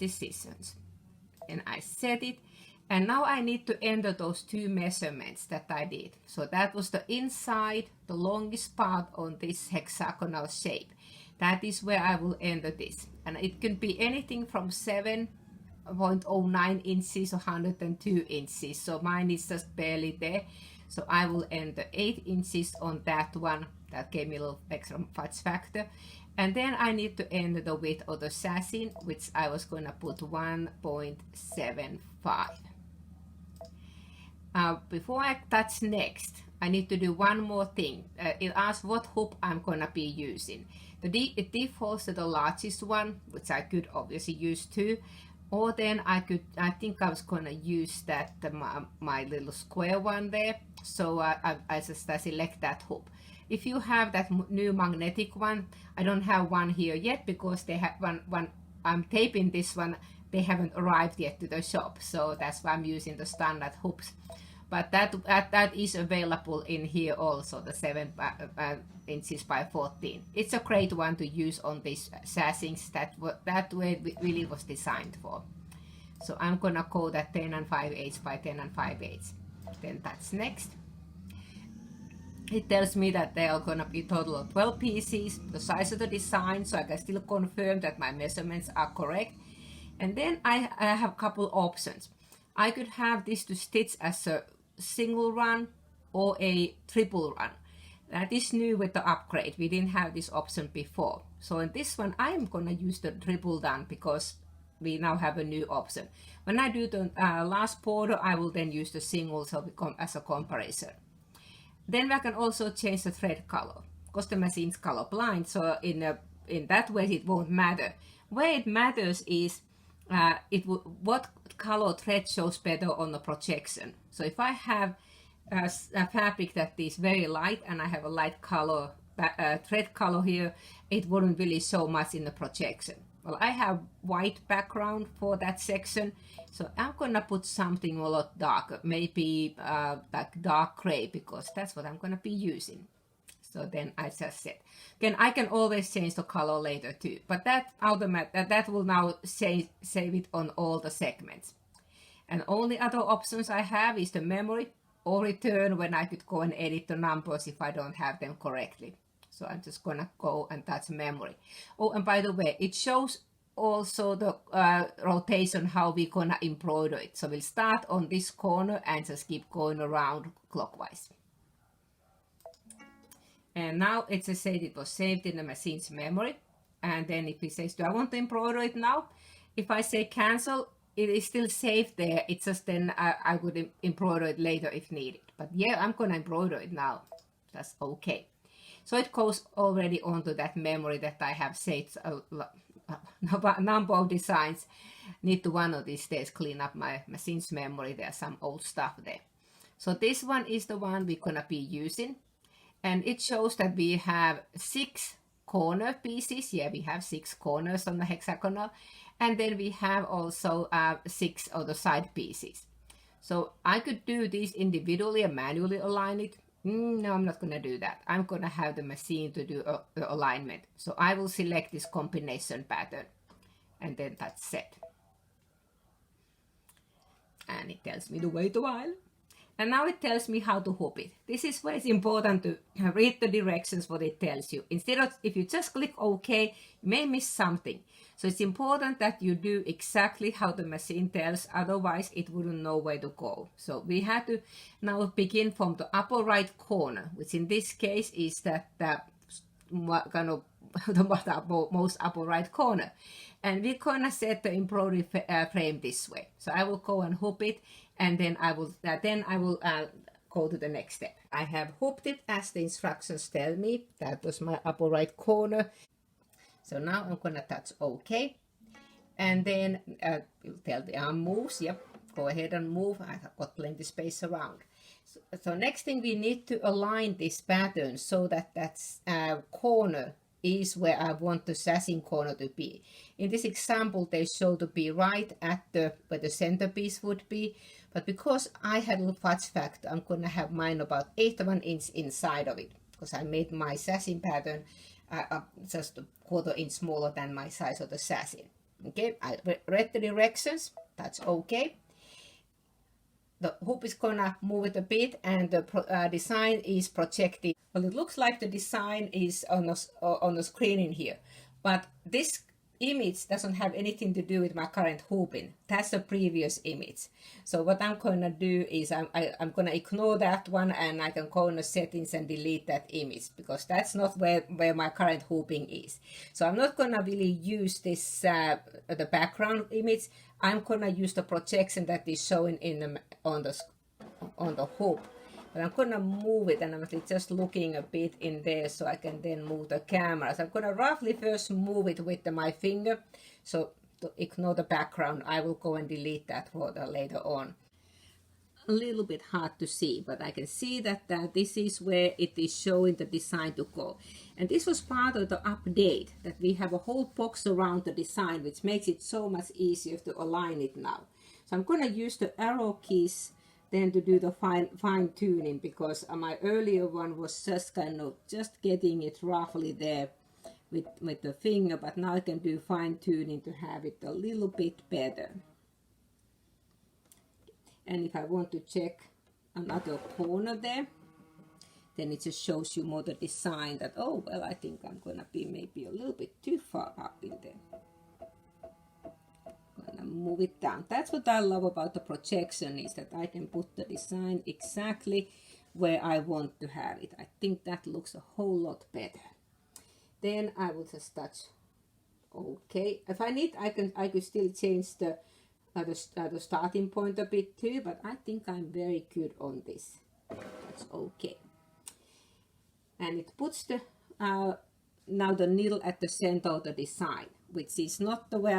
And I set it. And now I need to enter those 2 measurements that I did. So that was the inside, the longest part on this hexagonal shape. That is where I will enter this. And it can be anything from 7.09 inches or 102 inches. So mine is just barely there. So I will enter 8 inches on that one. That gave me a little extra fudge factor. And then I need to enter the width of the chassis, which I was going to put 1.75. Before I touch next, I need to do one more thing. It asks what hoop I'm going to be using. It defaults to the largest one, which I could obviously use too. Or then I think I was going to use that my little square one there. So I select that hoop. If you have that new magnetic one, I don't have one here yet because they have one. I'm taping this one. They haven't arrived yet to the shop, so that's why I'm using the standard hoops. But that is available in here also, the 7 inches by 14. It's a great one to use on these chassis. That way it really was designed for. So I'm gonna go that 10 5/8 by 10 5/8. Then that's next. It tells me that there are gonna be a total of 12 pieces, the size of the design, so I can still confirm that my measurements are correct. And then I have a couple options. I could have this to stitch as a single run or a triple run. That is new with the upgrade. We didn't have this option before. So in this one, I am going to use the triple run because we now have a new option. When I do the last border, I will then use the single as a comparison. Then I can also change the thread color because the machine's colorblind. So in that way, it won't matter. Where it matters is what color thread shows better on the projection. So if I have a fabric that is very light and I have a light color thread color here, it wouldn't really show much in the projection. Well, I have white background for that section, so I'm gonna put something a lot darker, maybe like dark gray, because that's what I'm gonna be using. So then I just said, again, I can always change the color later too, but that will now save it on all the segments. And only other options I have is the memory or return, when I could go and edit the numbers if I don't have them correctly. So I'm just gonna go and touch memory. Oh, and by the way, it shows also the rotation, how we're gonna embroider it. So we'll start on this corner and just keep going around clockwise. And now it just said it was saved in the machine's memory. And then if it says, do I want to embroider it now? If I say cancel, it is still safe there. It's just then I would embroider it later if needed. But yeah, I'm gonna embroider it now. That's okay. So it goes already onto that memory that I have saved a number of designs. Need to one of these days clean up my machine's memory. There's some old stuff there. So this one is the one we're gonna be using. And it shows that we have 6 corner pieces. Yeah, we have 6 corners on the hexagonal. And then we have also 6 of the side pieces. So I could do these individually and manually align it. No, I'm not going to do that. I'm going to have the machine to do the alignment. So I will select this combination pattern. And then that's set. And it tells me to wait a while. And now it tells me how to hoop it. This is where it's important to read the directions what it tells you. Instead of, if you just click OK, you may miss something. So it's important that you do exactly how the machine tells, otherwise it wouldn't know where to go. So we have to now begin from the upper right corner, which in this case is that kind of the most upper right corner. And we're gonna set the embroidery frame this way. So I will go and hoop it, and then I will go to the next step. I have hooped it as the instructions tell me. That was my upper right corner. So now I'm gonna touch OK, and then it'll tell the arm moves. Yep, go ahead and move. I've got plenty space around. So next thing, we need to align this pattern so that corner is where I want the sassing corner to be. In this example, they show to be right at where the centerpiece would be, but because I had a little fudge factor, I'm gonna have mine about 1/8 inch inside of it, because I made my sassing pattern just 1/4 inch smaller than my size of the sassing. Okay, I read the directions. That's okay. The hoop is gonna move it a bit, and the design is projected. Well, it looks like the design is on the screen in here, but this image doesn't have anything to do with my current hooping. That's the previous image. So what I'm gonna do is I'm gonna ignore that one, and I can go in the settings and delete that image, because that's not where my current hooping is. So I'm not gonna really use this the background image. I'm gonna use the projection that is showing on the hoop. But I'm gonna move it, and I'm just looking a bit in there so I can then move the camera. So I'm gonna roughly first move it with my finger. So to ignore the background, I will go and delete that later on. A little bit hard to see, but I can see that this is where it is showing the design to go. And this was part of the update, that we have a whole box around the design, which makes it so much easier to align it now. So I'm going to use the arrow keys then to do the fine tuning, because my earlier one was just kind of just getting it roughly there with the finger, but now I can do fine tuning to have it a little bit better. And if I want to check another corner there, then it just shows you more the design that, oh, well, I think I'm gonna be maybe a little bit too far up in there. Gonna move it down. That's what I love about the projection, is that I can put the design exactly where I want to have it. I think that looks a whole lot better. Then I will just touch OK. If I need, I could still change the starting point a bit too, but I think I'm very good on this. That's okay. And it puts the now the needle at the center of the design, which is not the way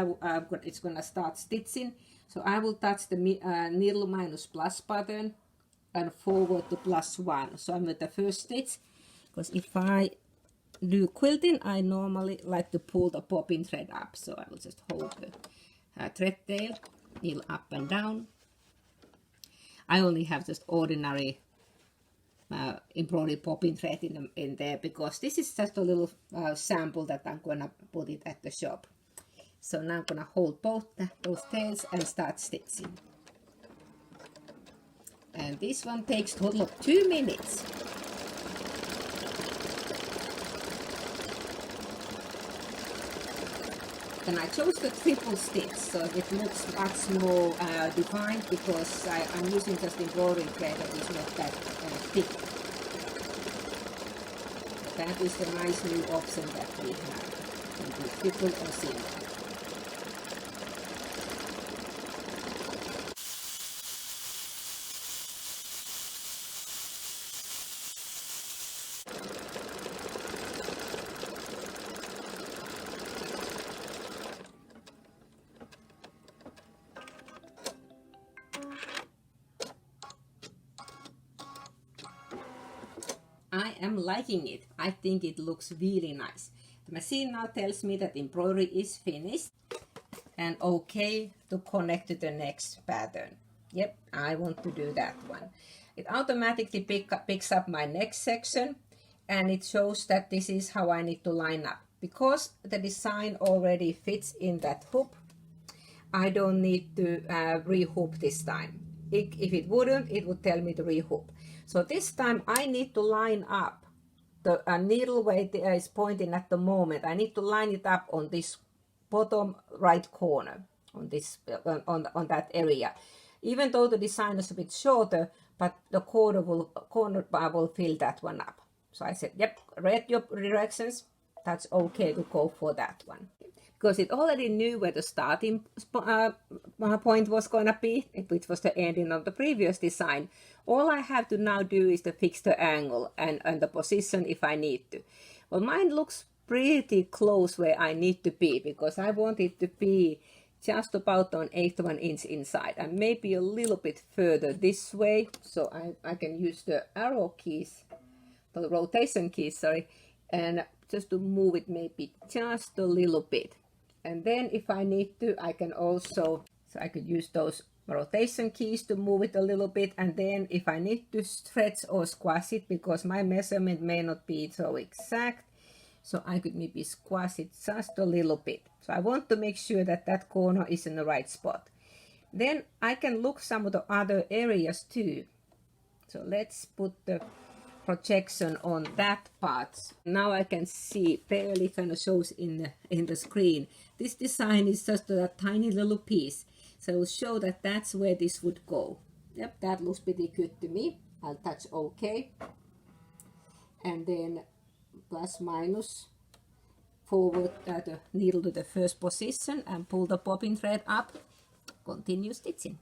it's gonna start stitching. So I will touch the needle minus plus button and forward to +1. So I'm at the first stitch, because if I do quilting, I normally like to pull the bobbin thread up. So I will just hold the thread tail, needle up and down. I only have just ordinary embroidery bobbin thread in there, because this is just a little sample that I'm gonna put it at the shop. So now I'm gonna hold both tails and start stitching. And this one takes a total of 2 minutes. And I chose the triple stitch, so it looks much more defined, because I'm using just embroidery thread that is not that thick. That is the nice new option that we have. You can do triple or single. I am liking it. I think it looks really nice. The machine now tells me that embroidery is finished and okay to connect to the next pattern. Yep, I want to do that one. It automatically picks up my next section, and it shows that this is how I need to line up. Because the design already fits in that hoop, I don't need to rehoop this time. If it wouldn't, it would tell me to rehoop. So this time I need to line up the needle where it is pointing at the moment. I need to line it up on this bottom right corner, on this on that area. Even though the design is a bit shorter, but the corner bar will fill that one up. So I said, yep, read your directions. That's okay to go for that one. Because it already knew where the starting point was going to be, which was the ending of the previous design. All I have to now do is to fix the angle and the position if I need to. Well, mine looks pretty close where I need to be, because I want it to be just about on 1/8 inch inside and maybe a little bit further this way. So I can use the arrow keys, the rotation keys, sorry, and just to move it maybe just a little bit. And then if I need to, I can also, so I could use those rotation keys to move it a little bit. And then if I need to stretch or squash it, because my measurement may not be so exact, so I could maybe squash it just a little bit. So I want to make sure that that corner is in the right spot. Then I can look some of the other areas too. So let's put the projection on that part. Now I can see, barely kind of shows in the screen. This design is just a tiny little piece. So it will show that that's where this would go. Yep, that looks pretty good to me. I'll touch OK. And then plus minus forward the needle to the first position and pull the bobbin thread up. Continue stitching.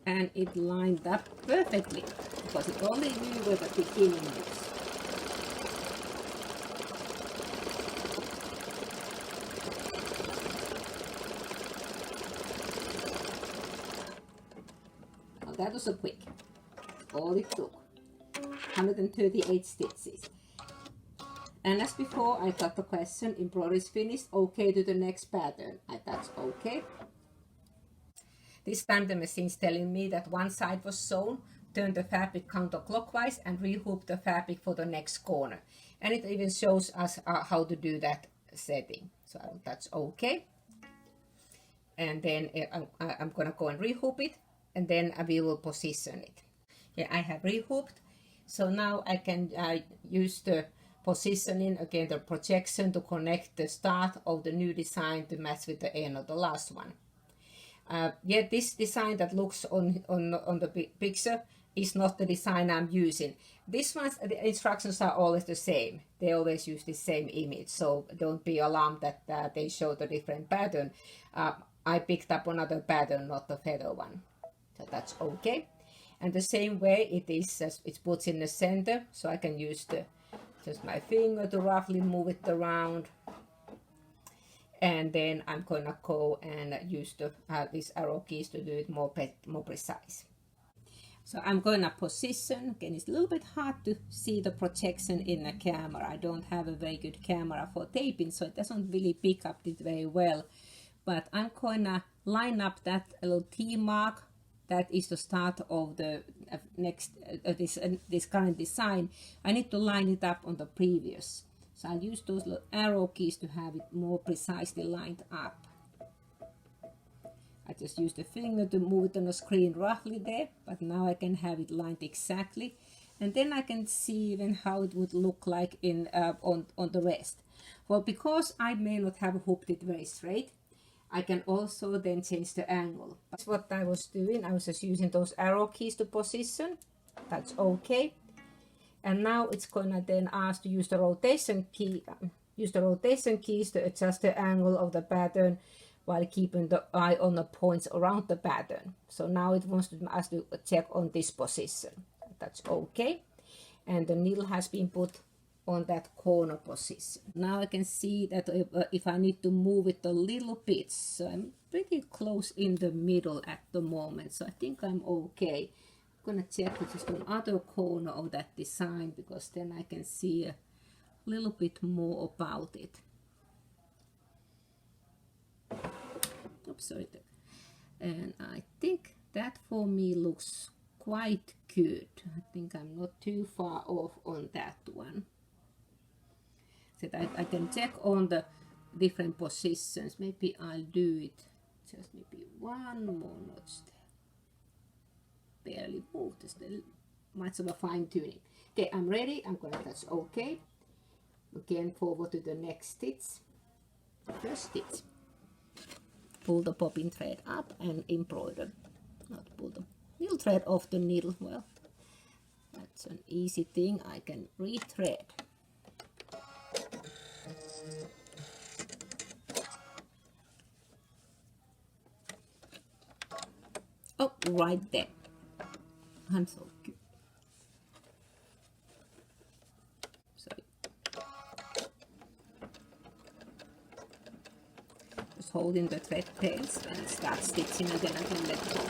And it lined up perfectly because it only knew where the beginning was. Now that was a quick. All it took. 138 stitches. And as before, I got the question, embroidery is finished, okay to the next pattern. I touch OK. This time the machine's telling me that one side was sewn, turn the fabric counterclockwise and rehoop the fabric for the next corner. And it even shows us how to do that setting. So I will touch OK. And then I'm going to go and rehoop it, and then we will position it. Yeah, I have rehooped. So now I can use the positioning, again the projection, to connect the start of the new design to match with the end of the last one. Yet this design that looks on the picture is not the design I'm using. This one's the instructions are always the same. They always use the same image, so don't be alarmed that they show the different pattern. I picked up another pattern, not the feather one. So that's okay. And the same way it is, it's put in the center, so I can use just my finger to roughly move it around. And then I'm gonna go and use these arrow keys to do it more precise. So I'm gonna position. Again, it's a little bit hard to see the projection in the camera. I don't have a very good camera for taping, so it doesn't really pick up it very well. But I'm gonna line up that little T mark. That is the start of the next this current design. I need to line it up on the previous. So I'll use those little arrow keys to have it more precisely lined up. I just use the finger to move it on the screen roughly there, but now I can have it lined exactly. And then I can see even how it would look like in on the rest. Well, because I may not have hooped it very straight, I can also then change the angle. That's what I was doing. I was just using those arrow keys to position. That's okay. And now it's gonna then ask to use the rotation key. Use the rotation keys to adjust the angle of the pattern while keeping the eye on the points around the pattern. So now it wants us to check on this position. That's okay. And the needle has been put on that corner position. Now I can see that if I need to move it a little bit, so I'm pretty close in the middle at the moment, so I think I'm okay. I'm gonna check which is on other corner of that design, because then I can see a little bit more about it. Oops, sorry. And I think that for me looks quite good. I think I'm not too far off on that one. So I can check on the different positions. Maybe I'll do it just maybe one more notch there. Barely moved. There's still much of a fine tuning. Okay, I'm ready. I'm gonna touch OK. Again, forward to the next stitch. First stitch. Pull the bobbin thread up and embroider. Not pull the needle thread off the needle. Well, that's an easy thing. I can rethread. Oh, right there. I'm so cute. Sorry. Just holding the thread tails and start stitching again until let go.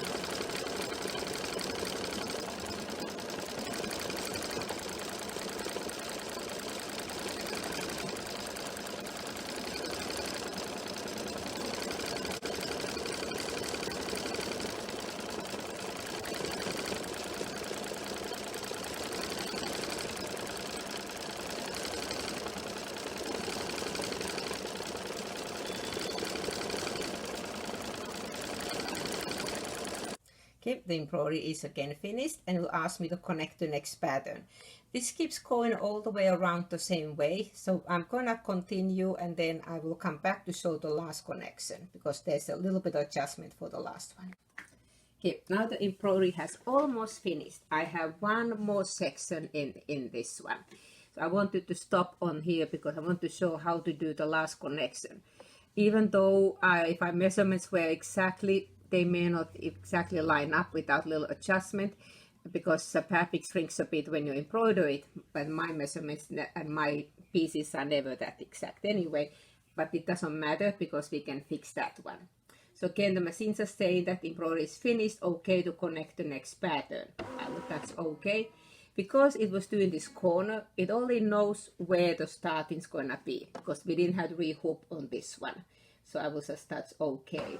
Okay, the embroidery is again finished, and it will ask me to connect the next pattern. This keeps going all the way around the same way, so I'm gonna continue and then I will come back to show the last connection, because there's a little bit of adjustment for the last one. Okay, now the embroidery has almost finished. I have one more section in this one. So I wanted to stop on here because I want to show how to do the last connection. Even though if my measurements were exactly, they may not exactly line up without little adjustment, because the fabric shrinks a bit when you embroider it, but my measurements and my pieces are never that exact anyway, but it doesn't matter because we can fix that one. So again, the machines are saying that embroidery is finished, okay to connect the next pattern. I will touch okay. Because it was doing this corner, it only knows where the starting is gonna be, because we didn't have to rehook on this one. So I will just touch okay.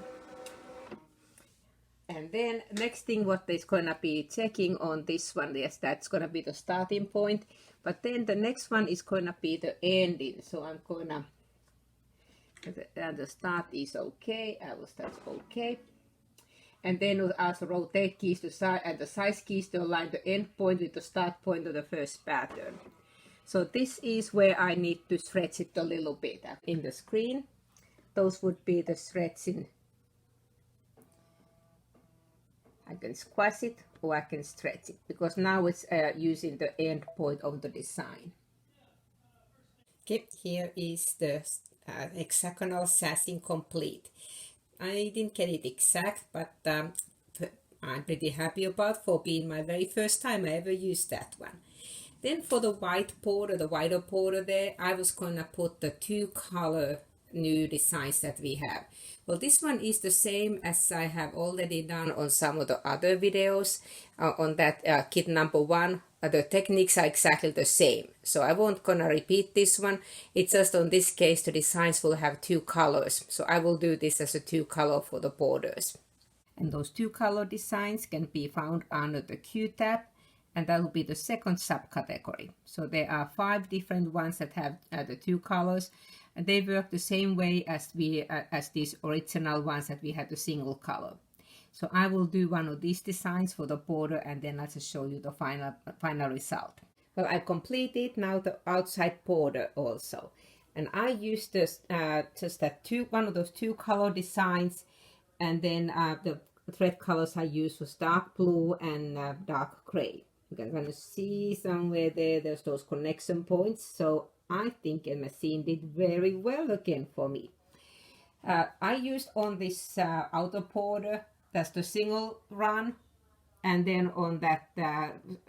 And then next thing what is gonna be checking on this one, yes, that's gonna be the starting point. But then the next one is gonna be the ending. So I'm gonna, and the start is okay, I will touch okay. And then we'll ask the rotate keys to side and the size keys to align the end point with the start point of the first pattern. So this is where I need to stretch it a little bit. In the screen, those would be the stretching. I can squash it or I can stretch it, because now it's using the end point of the design. Okay, here is the hexagonal sassing complete. I didn't get it exact, but I'm pretty happy about for being my very first time I ever used that one. Then for the white border, the wider border there, I was gonna put the two color new designs that we have. Well, this one is the same as I have already done on some of the other videos on that kit number 1. The techniques are exactly the same, so I won't gonna repeat this one. It's just on this case the designs will have two colors, so I will do this as a two color for the borders. And those two color designs can be found under the Q tab, and that will be the second subcategory. So there are 5 different ones that have the two colors, and they work the same way as these original ones that we had the single color. So I will do one of these designs for the border, and then I'll just show you the final result. Well, I completed now the outside border also, and I used this just one of those two color designs, and then the thread colors I used was dark blue and dark gray. You can kind of see somewhere there's those connection points. So I think the machine did very well again for me. I used on this outer border, that's the single run, and then on that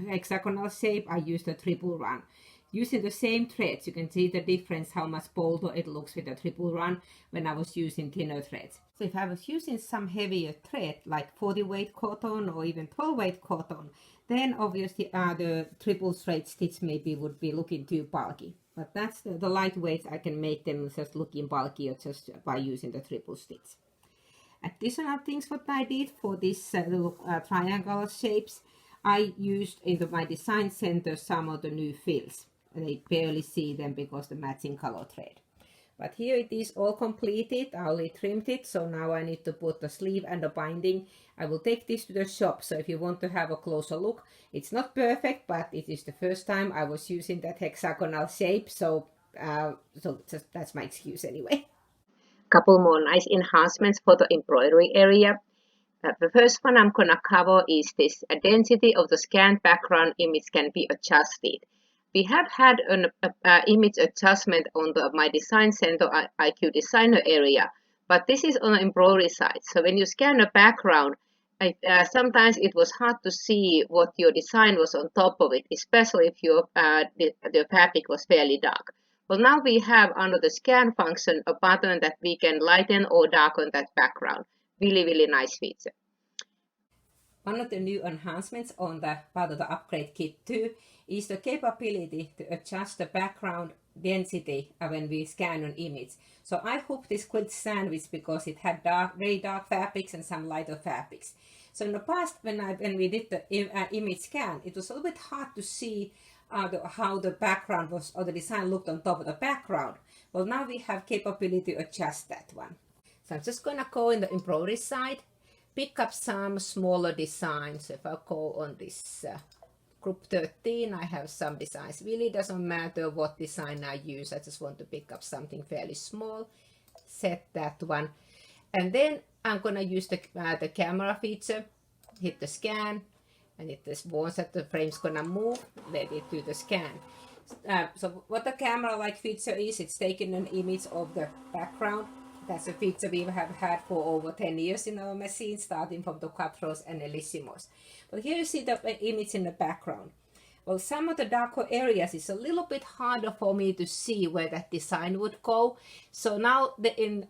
hexagonal shape I used a triple run. using the same threads, you can see the difference how much bolder it looks with a triple run when I was using thinner threads. So if I was using some heavier thread like 40 weight cotton or even 12 weight cotton, then obviously the triple thread stitch maybe would be looking too bulky. But that's the lightweight, I can make them just looking bulkier just by using the triple stitch. Additional things what I did for this little triangle shapes, I used in my design center some of the new fills. They barely see them because the matching color thread. But here it is all completed. I only trimmed it, so now I need to put the sleeve and the binding. I will take this to the shop, so if you want to have a closer look, it's not perfect, but it is the first time I was using that hexagonal shape, so just, that's my excuse anyway. Couple more nice enhancements for the embroidery area. The first one I'm gonna cover is this density of the scanned background image can be adjusted. We have had an image adjustment on my Design Center IQ Designer area, but this is on the embroidery side. So when you scan a background, sometimes it was hard to see what your design was on top of it, especially if your the fabric was fairly dark. Well, now we have under the scan function a button that we can lighten or darken that background. Really, really nice feature. One of the new enhancements on the part of the upgrade kit 2 is the capability to adjust the background density when we scan an image. So I hooked this quilt sandwich because it had very dark fabrics and some lighter fabrics. So in the past, when we did the image scan, it was a little bit hard to see how the background was, or the design looked on top of the background. Well, now we have capability to adjust that one. So I'm just gonna go in the embroidery side, pick up some smaller designs. If I go on this group 13, I have some designs. Really doesn't matter what design I use. I just want to pick up something fairly small. Set that one. And then I'm gonna use the camera feature, hit the scan, and it just warns that the frame's gonna move, let it do the scan. So what the camera-like feature is, it's taking an image of the background. That's a feature we have had for over 10 years in our machine, starting from the Quattros and Elissimos. But here you see the image in the background. Well, some of the darker areas is a little bit harder for me to see where that design would go. So now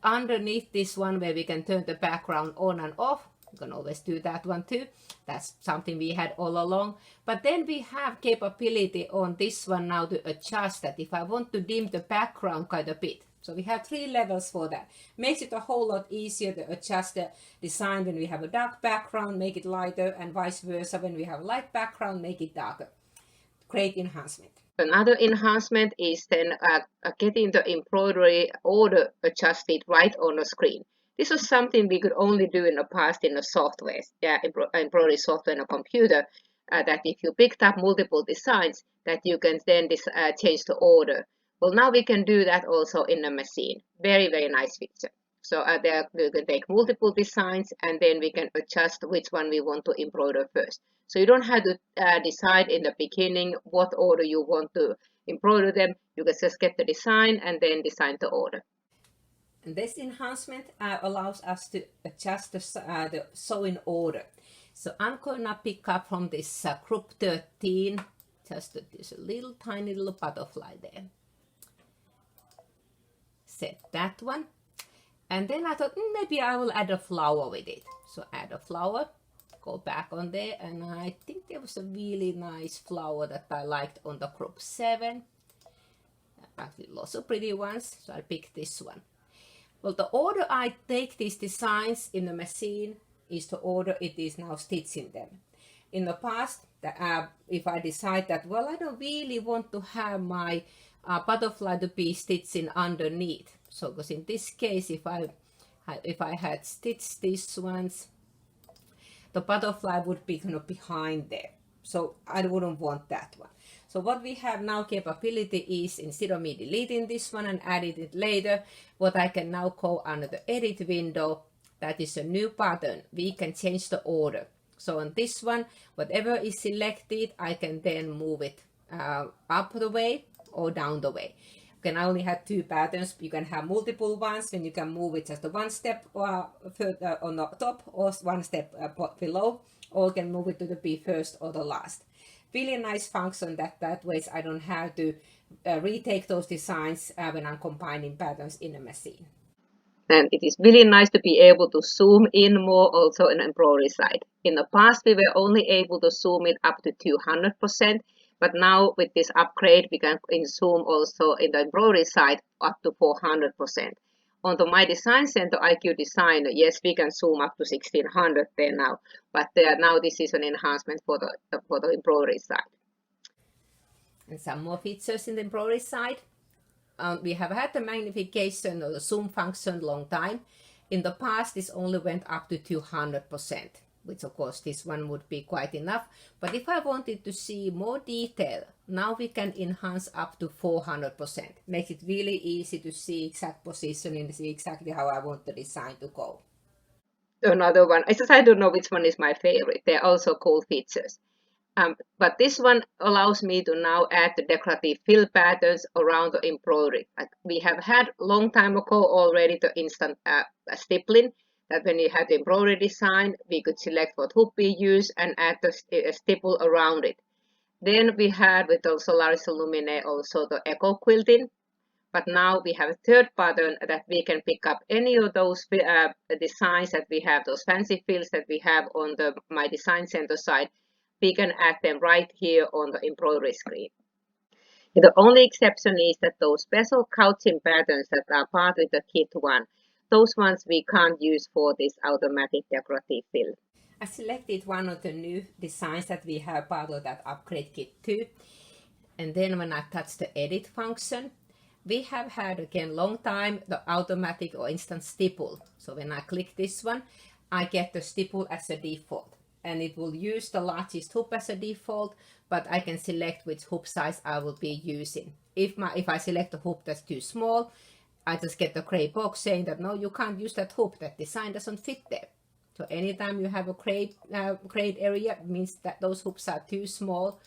underneath this one where we can turn the background on and off, you can always do that one too. That's something we had all along. But then we have capability on this one now to adjust that if I want to dim the background quite a bit. So we have 3 levels for that. Makes it a whole lot easier to adjust the design when we have a dark background, make it lighter, and vice versa. When we have a light background, make it darker. Great enhancement. Another enhancement is then getting the embroidery order adjusted right on the screen. This was something we could only do in the past in the software, embroidery software in a computer, that if you picked up multiple designs, that you can then change the order. Well, now we can do that also in the machine. Very, very nice feature. So there we can take multiple designs and then we can adjust which one we want to embroider first. So you don't have to decide in the beginning what order you want to embroider them. You can just get the design and then design the order. And this enhancement allows us to adjust the sewing order. So I'm going to pick up from this group 13, just this little tiny little butterfly there. Set that one. And then I thought maybe I will add a flower with it. So add a flower, go back on there, and I think there was a really nice flower that I liked on the group 7. Actually lots of pretty ones, so I picked this one. Well, the order I take these designs in the machine is the order it is now stitching them. In the past, if I decide that, well, I don't really want to have my butterfly to be stitching underneath. So, because in this case, if I had stitched these ones, the butterfly would be kind of behind there. So I wouldn't want that one. So what we have now capability is, instead of me deleting this one and adding it later, what I can now go under the edit window, that is a new button. We can change the order. So on this one, whatever is selected, I can then move it up the way or down the way. You can only have 2 patterns. You can have multiple ones when you can move it just one step further on the top or one step below, or you can move it to the be first or the last. really nice function that ways I don't have to retake those designs when I'm combining patterns in a machine. And it is really nice to be able to zoom in more also in embroidery side. In the past, we were only able to zoom it up to 200%, but now with this upgrade, we can zoom also in the embroidery side up to 400%. On the My Design Center IQ Designer, yes, we can zoom up to 1600 there now, but now this is an enhancement for the embroidery side. And some more features in the embroidery side. We have had the magnification or the zoom function long time. In the past, this only went up to 200%, which of course this one would be quite enough. But if I wanted to see more detail, now we can enhance up to 400%. Makes it really easy to see exact positioning and see exactly how I want the design to go. Another one, I don't know which one is my favorite. They're also cool features. But this one allows me to now add the decorative fill patterns around the embroidery. Like we have had long time ago already the instant stippling, that when you have the embroidery design, we could select what hoop we use and add the stipple around it. Then we had with the Solaris Luminaire also the echo quilting. But now we have a third pattern that we can pick up any of those designs that we have, those fancy fills that we have on the My Design Center side. We can add them right here on the embroidery screen. The only exception is that those special couching patterns that are part with the kit one, those ones we can't use for this automatic decorative fill. I selected one of the new designs that we have part of that upgrade kit too. And then when I touch the edit function, we have had again long time the automatic or instant stipple. So when I click this one, I get the stipple as a default. And it will use the largest hoop as a default, but I can select which hoop size I will be using. If I select a hoop that's too small, I just get the gray box saying that no, you can't use that hoop, that design doesn't fit there. So anytime you have a gray area, it means that those hoops are too small.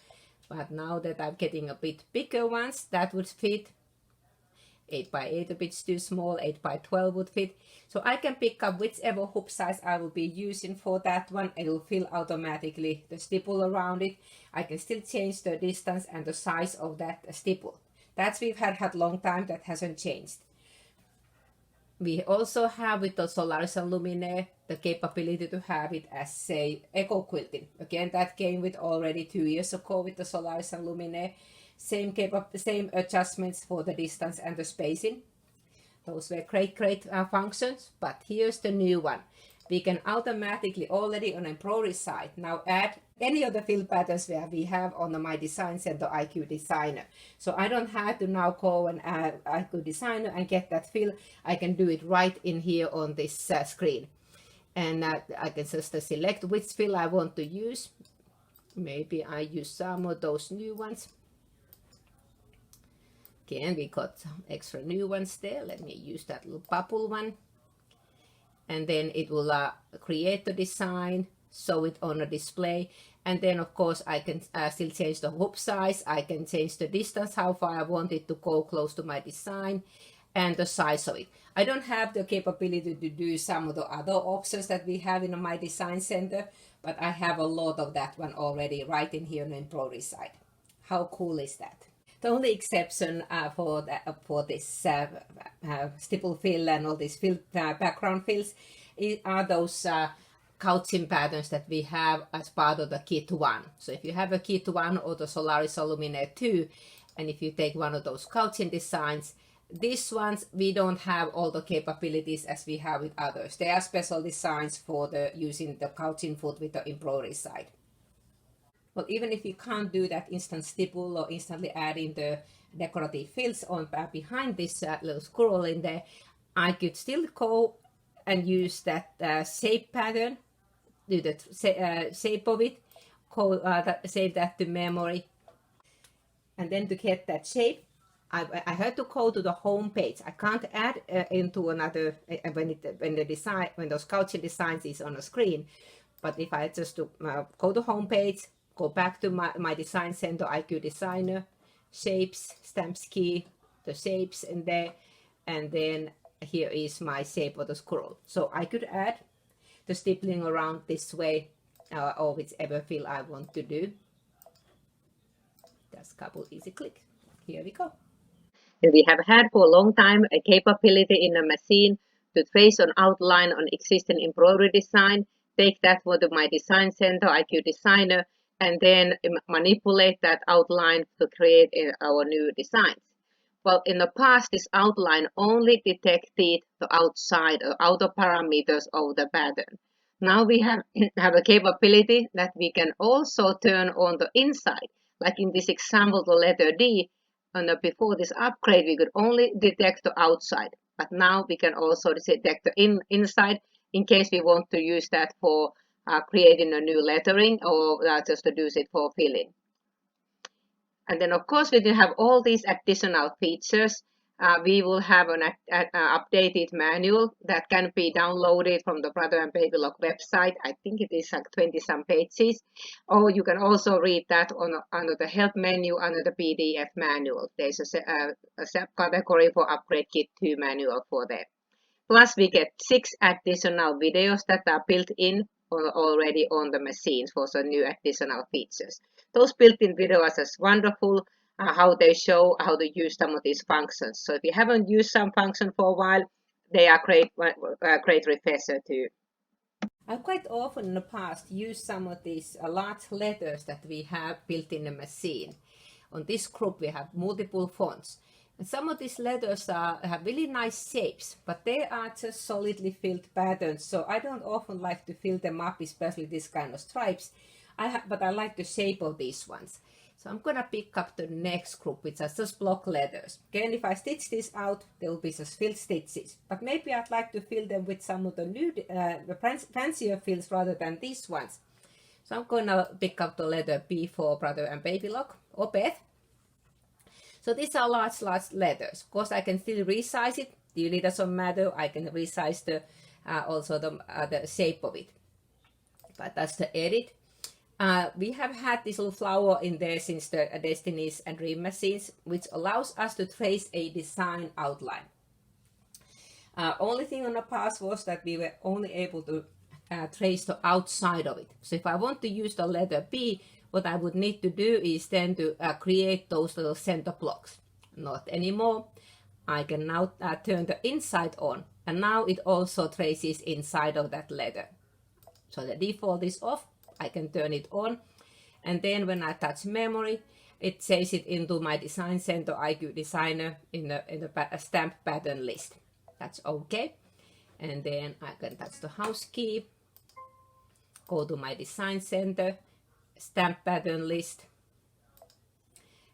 But now that I'm getting a bit bigger ones, that would fit. 8x8 a bit too small, 8x12 would fit. So I can pick up whichever hoop size I will be using for that one. It will fill automatically the stipple around it. I can still change the distance and the size of that stipple. That's we've had long time, that hasn't changed. We also have with the Solaris and Luminaire the capability to have it as say echo quilting. Again, that came with already 2 years ago with the Solaris and Luminaire. Same adjustments for the distance and the spacing. Those were great functions, but here's the new one. We can automatically already on embroidery side now add any of the fill patterns where we have on the My Design Center IQ Designer. So I don't have to now go and add IQ Designer and get that fill. I can do it right in here on this screen. And I can just select which fill I want to use. Maybe I use some of those new ones. Again, we got some extra new ones there. Let me use that little bubble one. And then it will create the design, show it on a display. And then, of course, I can still change the hoop size. I can change the distance, how far I want it to go close to my design, and the size of it. I don't have the capability to do some of the other options that we have in My Design Center, but I have a lot of that one already right in here on the embroidery side. How cool is that? The only exception for this stipple fill and all these background fills are those couching patterns that we have as part of the kit 1. So if you have a kit 1 or the Solaris Luminaire 2, and if you take one of those couching designs, these ones we don't have all the capabilities as we have with others. They are special designs for using the couching foot with the embroidery side. Well, even if you can't do that instant stipple or instantly adding the decorative fills on behind this little squirrel in there, I could still go and use that shape pattern, do the shape of it, save that to memory. And then to get that shape, I had to go to the home page. I can't add into another when those couching designs is on the screen. But if I just go to home page, go back to my Design Center IQ Designer, shapes, stamps key, the shapes in there, and then here is my shape of the squirrel. So I could add the stippling around this way or whichever fill I want to do. Just a couple easy clicks. Here we go. And we have had for a long time a capability in a machine to trace an outline on existing embroidery design, take that for my design center, IQ Designer, and then manipulate that outline to create our new designs. Well, in the past, this outline only detected the outside or outer parameters of the pattern. Now we have a capability that we can also turn on the inside. Like in this example, the letter D, and before this upgrade, we could only detect the outside. But now we can also detect the inside in case we want to use that for creating a new lettering or just to use it for filling. And then, of course, we do have all these additional features. We will have an updated manual that can be downloaded from the Brother and Babylock website. I think it is like 20-some pages. Or you can also read that under the help menu under the PDF manual. There's a subcategory for Upgrade Kit 2 manual for that. Plus, we get 6 additional videos that are built in already on the machines for some new additional features. Those built-in videos are wonderful, how they show how to use some of these functions. So if you haven't used some function for a while, they are great refresher too. I quite often in the past used some of these large letters that we have built in the machine. On this group we have multiple fonts. And some of these letters have really nice shapes, but they are just solidly filled patterns, so I don't often like to fill them up, especially this kind of stripes. But I like the shape of these ones. So I'm gonna pick up the next group, which are just block letters. Again, if I stitch this out, there will be just filled stitches. But maybe I'd like to fill them with some of the new, fancier fills rather than these ones. So I'm gonna pick up the letter B for Brother and Babylock, or Beth. So these are large letters. Of course, I can still resize it. It really doesn't matter. I can resize the also the shape of it. But that's the edit. We have had this little flower in there since the Destinies and Dream Machines, which allows us to trace a design outline. Only thing on the past was that we were only able to trace the outside of it. So if I want to use the letter B, what I would need to do is then to create those little center blocks. Not anymore. I can now turn the inside on, and now it also traces inside of that letter. So the default is off. I can turn it on, and then when I touch memory, it saves it into my design center IQ Designer in the stamp pattern list. That's okay. And then I can touch the house key, go to my design center, stamp pattern list,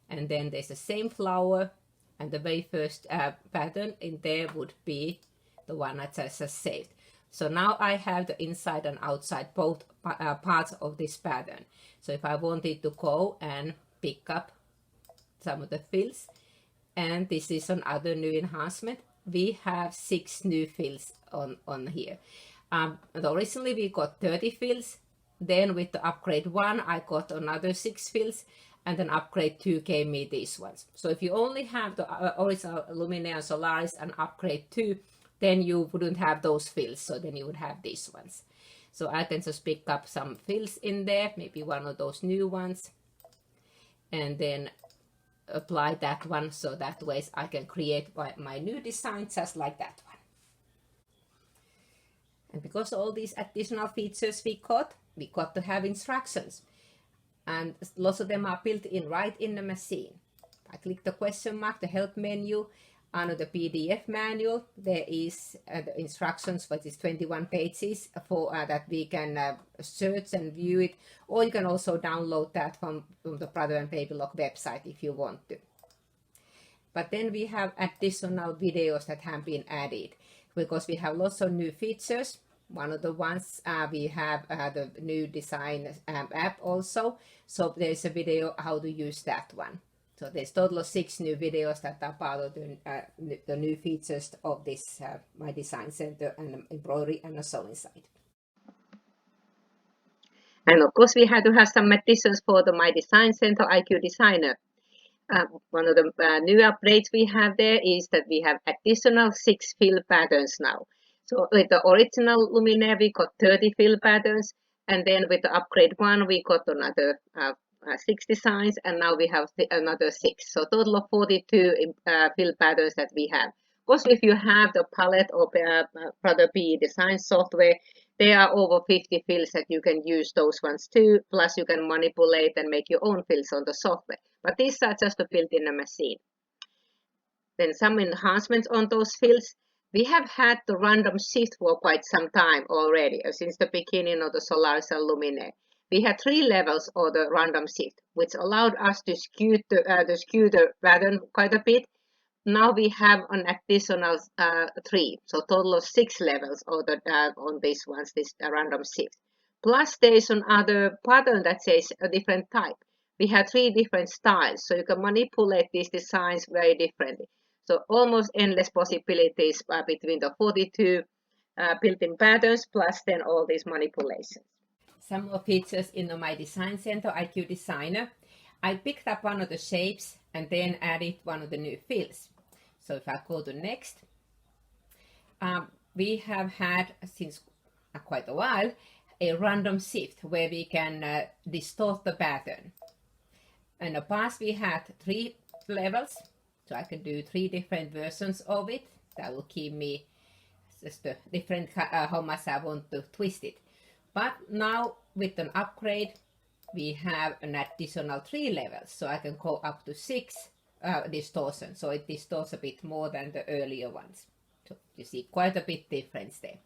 and then there's the same flower, and the very first pattern in there would be the one that I just saved. So now I have the inside and outside both parts of this pattern. So if I wanted to go and pick up some of the fills, and this is another new enhancement, we have 6 new fills on here. Originally we got 30 fills, then with the upgrade 1 I got another 6 fills, and then upgrade 2 gave me these ones. So if you only have the original LuminaireSolaris and upgrade 2, then you wouldn't have those fills, so then you would have these ones. So I can just pick up some fills in there, maybe one of those new ones, and then apply that one, so that way I can create my new design just like that one. And because of all these additional features we got to have instructions, and lots of them are built in right in the machine. I click the question mark, the help menu. Under the PDF manual, there is the instructions, which is 21 pages for that we can search and view it, or you can also download that from the Brother and Babylock website if you want to. But then we have additional videos that have been added because we have lots of new features. One of the ones we have the new design app also, so there's a video how to use that one. So there's total of 6 new videos that are part of the new features of this My Design Center and embroidery and the sewing side. And of course we had to have some additions for the My Design Center IQ Designer. One of the new updates we have there is that we have additional 6 fill patterns now. So with the original Luminaire we got 30 fill patterns, and then with the upgrade 1 we got another 6 designs, and now we have another 6. So total of 42 fill patterns that we have. Of course, if you have the palette or rather be design software, there are over 50 fills that you can use those ones too. Plus, you can manipulate and make your own fills on the software. But these are just built in a machine. Then some enhancements on those fills. We have had the random shift for quite some time already, since the beginning of the Solaris and Luminaire. We had 3 levels of the random shift, which allowed us to skew the pattern quite a bit. Now we have an additional 3, so total of 6 levels of the, on these ones, this random shift. Plus there is another pattern that says a different type. We have 3 different styles, so you can manipulate these designs very differently. So almost endless possibilities between the 42 built-in patterns plus then all these manipulations. Some more features in my Design Center IQ Designer. I picked up one of the shapes and then added one of the new fills. So if I go to next, we have had since quite a while a random shift where we can distort the pattern. In the past we had 3 levels, so I can do 3 different versions of it. That will give me just a different how much I want to twist it. But now with an upgrade, we have an additional 3 levels, so I can go up to 6 distortion. So it distorts a bit more than the earlier ones. So you see quite a bit difference there.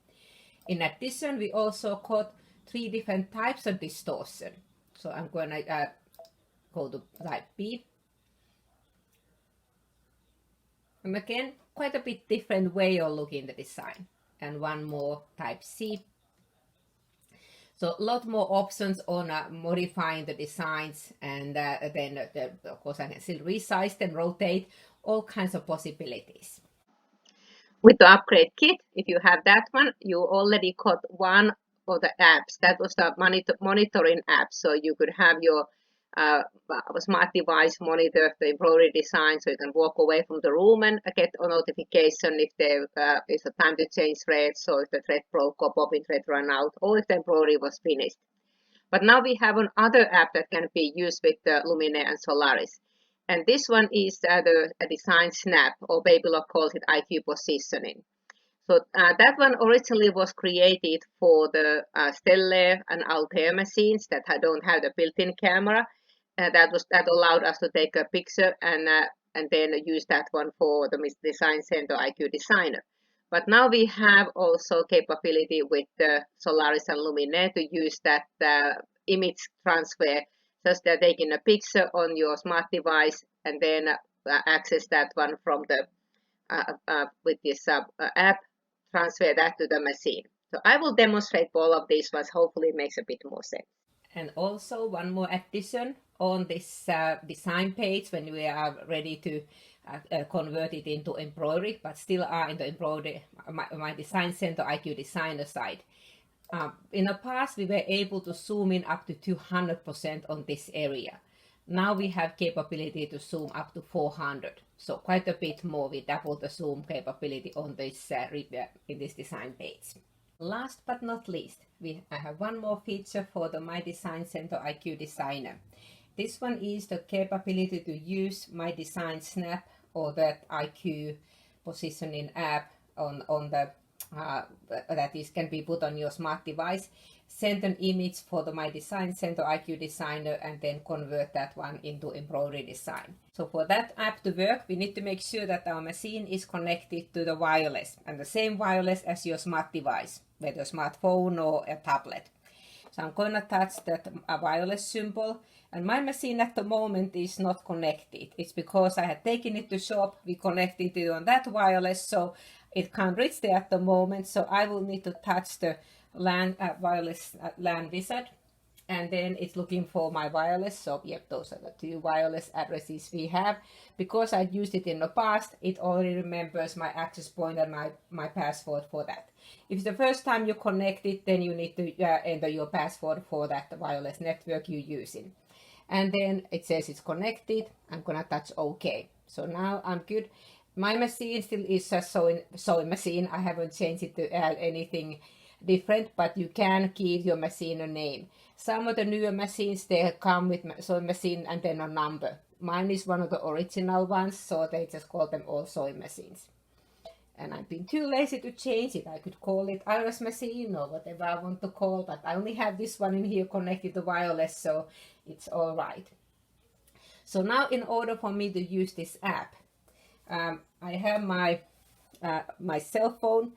In addition, we also got 3 different types of distortion. So I'm going to go to type B. And again, quite a bit different way of looking at the design. And one more type C. So a lot more options on modifying the designs, and then of course I can still resize them, rotate, all kinds of possibilities. With the upgrade kit, if you have that one, you already got one of the apps. That was the monitoring app, so you could have your smart device monitor the embroidery design, so you can walk away from the room and get a notification if there is a time to change threads, or if the thread broke or bobbin thread ran out, or if the embroidery was finished. But now we have another app that can be used with the Luminaire and Solaris. And this one is the design snap, or Babylon calls it IQ positioning. So that one originally was created for the Stellar and Altair machines that don't have the built-in camera. That allowed us to take a picture and then use that one for the Design Center IQ Designer. But now we have also capability with the Solaris and Luminaire to use that image transfer. Just taking a picture on your smart device and then access that one from the with this app, transfer that to the machine. So I will demonstrate all of these ones. Hopefully it makes a bit more sense. And also one more addition on this design page when we are ready to convert it into embroidery, but still are in the embroidery, my Design Center IQ Designer side. In the past, we were able to zoom in up to 200% on this area. Now we have capability to zoom up to 400. So quite a bit more. We double the zoom capability on this in this design page. Last but not least, I have one more feature for the My Design Center IQ Designer. This one is the capability to use My Design Snap or that IQ positioning app on the that can be put on your smart device. Send an image for the My Design Center IQ Designer and then convert that one into embroidery design. So for that app to work, we need to make sure that our machine is connected to the wireless, and the same wireless as your smart device, whether a smartphone or a tablet. So I'm going to touch that wireless symbol, and my machine at the moment is not connected. It's because I had taken it to shop, we connected it on that wireless, so it can't reach there at the moment. So I will need to touch the wireless LAN wizard, and then it's looking for my wireless. So yep, those are the 2 wireless addresses we have. Because I used it in the past, it already remembers my access point and my password for that. If it's the first time you connect it, then you need to enter your password for that wireless network you're using. And then it says it's connected. I'm gonna touch OK. So now I'm good. My machine still is a sewing machine. I haven't changed it to anything different, but you can give your machine a name. Some of the newer machines, they come with sewing machine and then a number. Mine is one of the original ones, so they just call them all sewing machines. And I've been too lazy to change it. I could call it iris machine or whatever I want to call, but I only have this one in here connected to wireless, so it's all right. So now in order for me to use this app, I have my cell phone,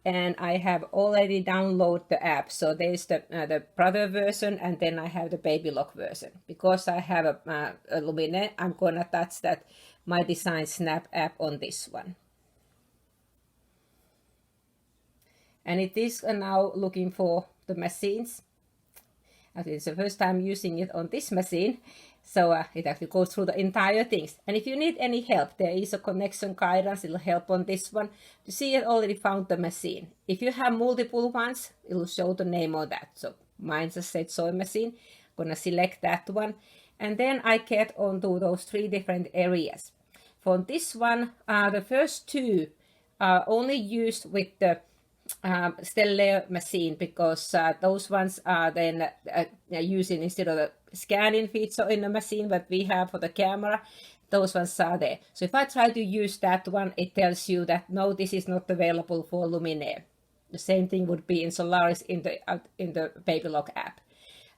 and I have already downloaded the app. So there's the brother version, and then I have the baby lock version. Because I have a Luminaire, I'm going to touch that My Design Snap app on this one. And it is now looking for the machines. It's the first time using it on this machine, so it actually goes through the entire things. And if you need any help, there is a connection guidance. It'll help on this one. You see, it already found the machine. If you have multiple ones, it'll show the name of that. So mine just said sewing machine. I'm gonna select that one, and then I get onto those 3 different areas. For this one, the first 2 are only used with the Stellar machine, because those ones are then using, instead of the scanning feature in the machine that we have for the camera, those ones are there. So if I try to use that one, it tells you that no, this is not available for Luminaire. The same thing would be in Solaris in the Baby Lock app,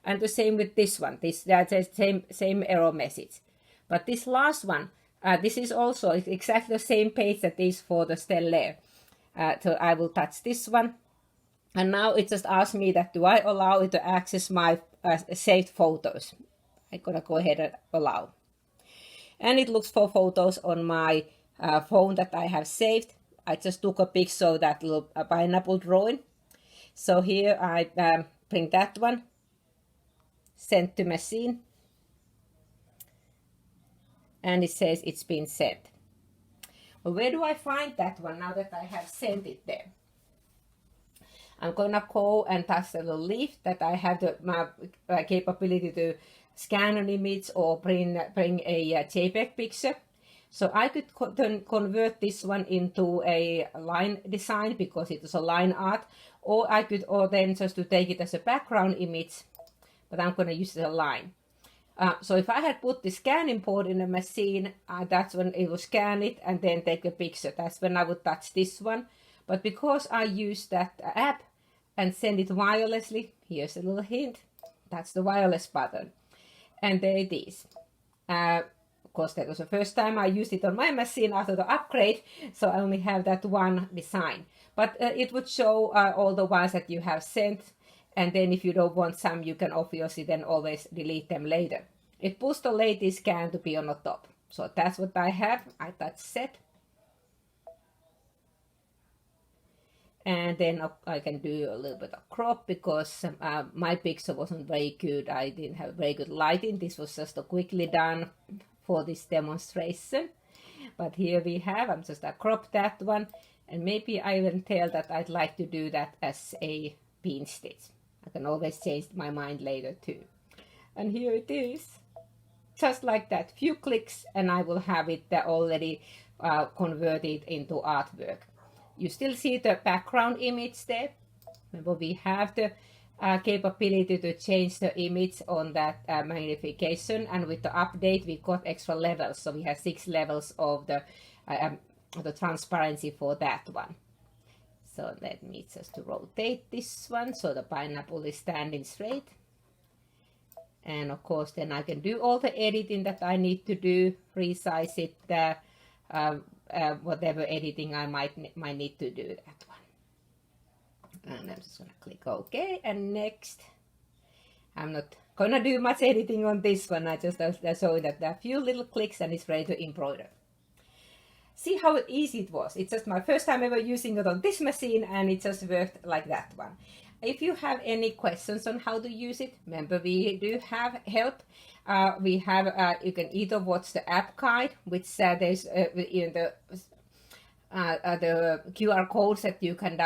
and the same with this one. That's the same error message. But this last one, this is also exactly the same page that is for the Stellar. So I will touch this one, and now it just asks me that do I allow it to access my saved photos. I'm gonna go ahead and allow, and it looks for photos on my phone that I have saved. I just took a picture of that little pineapple drawing. So here I bring that one, send to machine, and it says it's been sent. Well, where do I find that one now that I have sent it there? I'm gonna go and touch the little leaf that I have the capability to scan an image or bring a JPEG picture. So I could then convert this one into a line design because it is a line art, or I could then just to take it as a background image, but I'm gonna use it as a line. So if I had put the scanning port in the machine, that's when it will scan it and then take a picture. That's when I would touch this one. But because I use that app and send it wirelessly, here's a little hint, that's the wireless button. And there it is. Of course, that was the first time I used it on my machine after the upgrade, so I only have that one design. But it would show all the ones that you have sent. And then if you don't want some, you can obviously then always delete them later. It puts the latest scan to be on the top. So that's what I have. I touch set. And then I can do a little bit of crop because my picture wasn't very good. I didn't have very good lighting. This was just quickly done for this demonstration. But here we have, I'm just crop that one. And maybe I will tell that I'd like to do that as a pin stitch. I can always change my mind later too. And here it is. Just like that, few clicks and I will have it already converted into artwork. You still see the background image there. Remember, we have the capability to change the image on that magnification, and with the update we got extra levels. So we have 6 levels of the transparency for that one. So let me just rotate this one so the pineapple is standing straight. And of course then I can do all the editing that I need to do, resize it, whatever editing I might need to do that one. And I'm just gonna click OK and next. I'm not gonna do much editing on this one. I just show that there are a few little clicks and it's ready to embroider. See how easy it was. It's just my first time ever using it on this machine and it just worked like that one. If you have any questions on how to use it, remember we do have help. We have, you can either watch the app guide, which there's in the QR codes that you can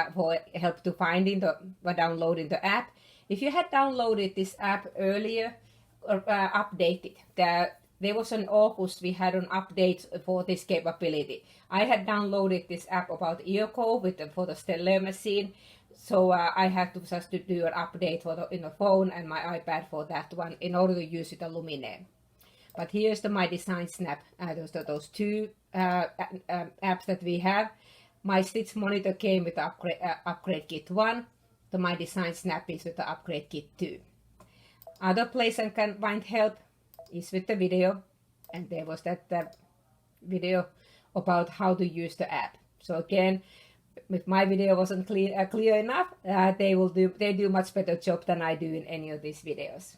help to find in by downloading the app. If you had downloaded this app earlier or updated, there was an August we had an update for this capability. I had downloaded this app about a year ago for the Stellar machine. So I had to just to do an update for in the phone and my iPad for that one in order to use it on Luminaire. But here's the My Design Snap. Those two apps that we have. My Stitch Monitor came with the Upgrade Kit 1. The My Design Snap is with the Upgrade Kit 2. Other place I can find help is with the video. And there was that video about how to use the app. So again, if my video wasn't clear enough, they do much better job than I do in any of these videos.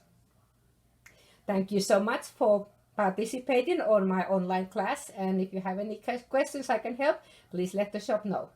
Thank you so much for participating on my online class, and if you have any questions I can help, please let the shop know.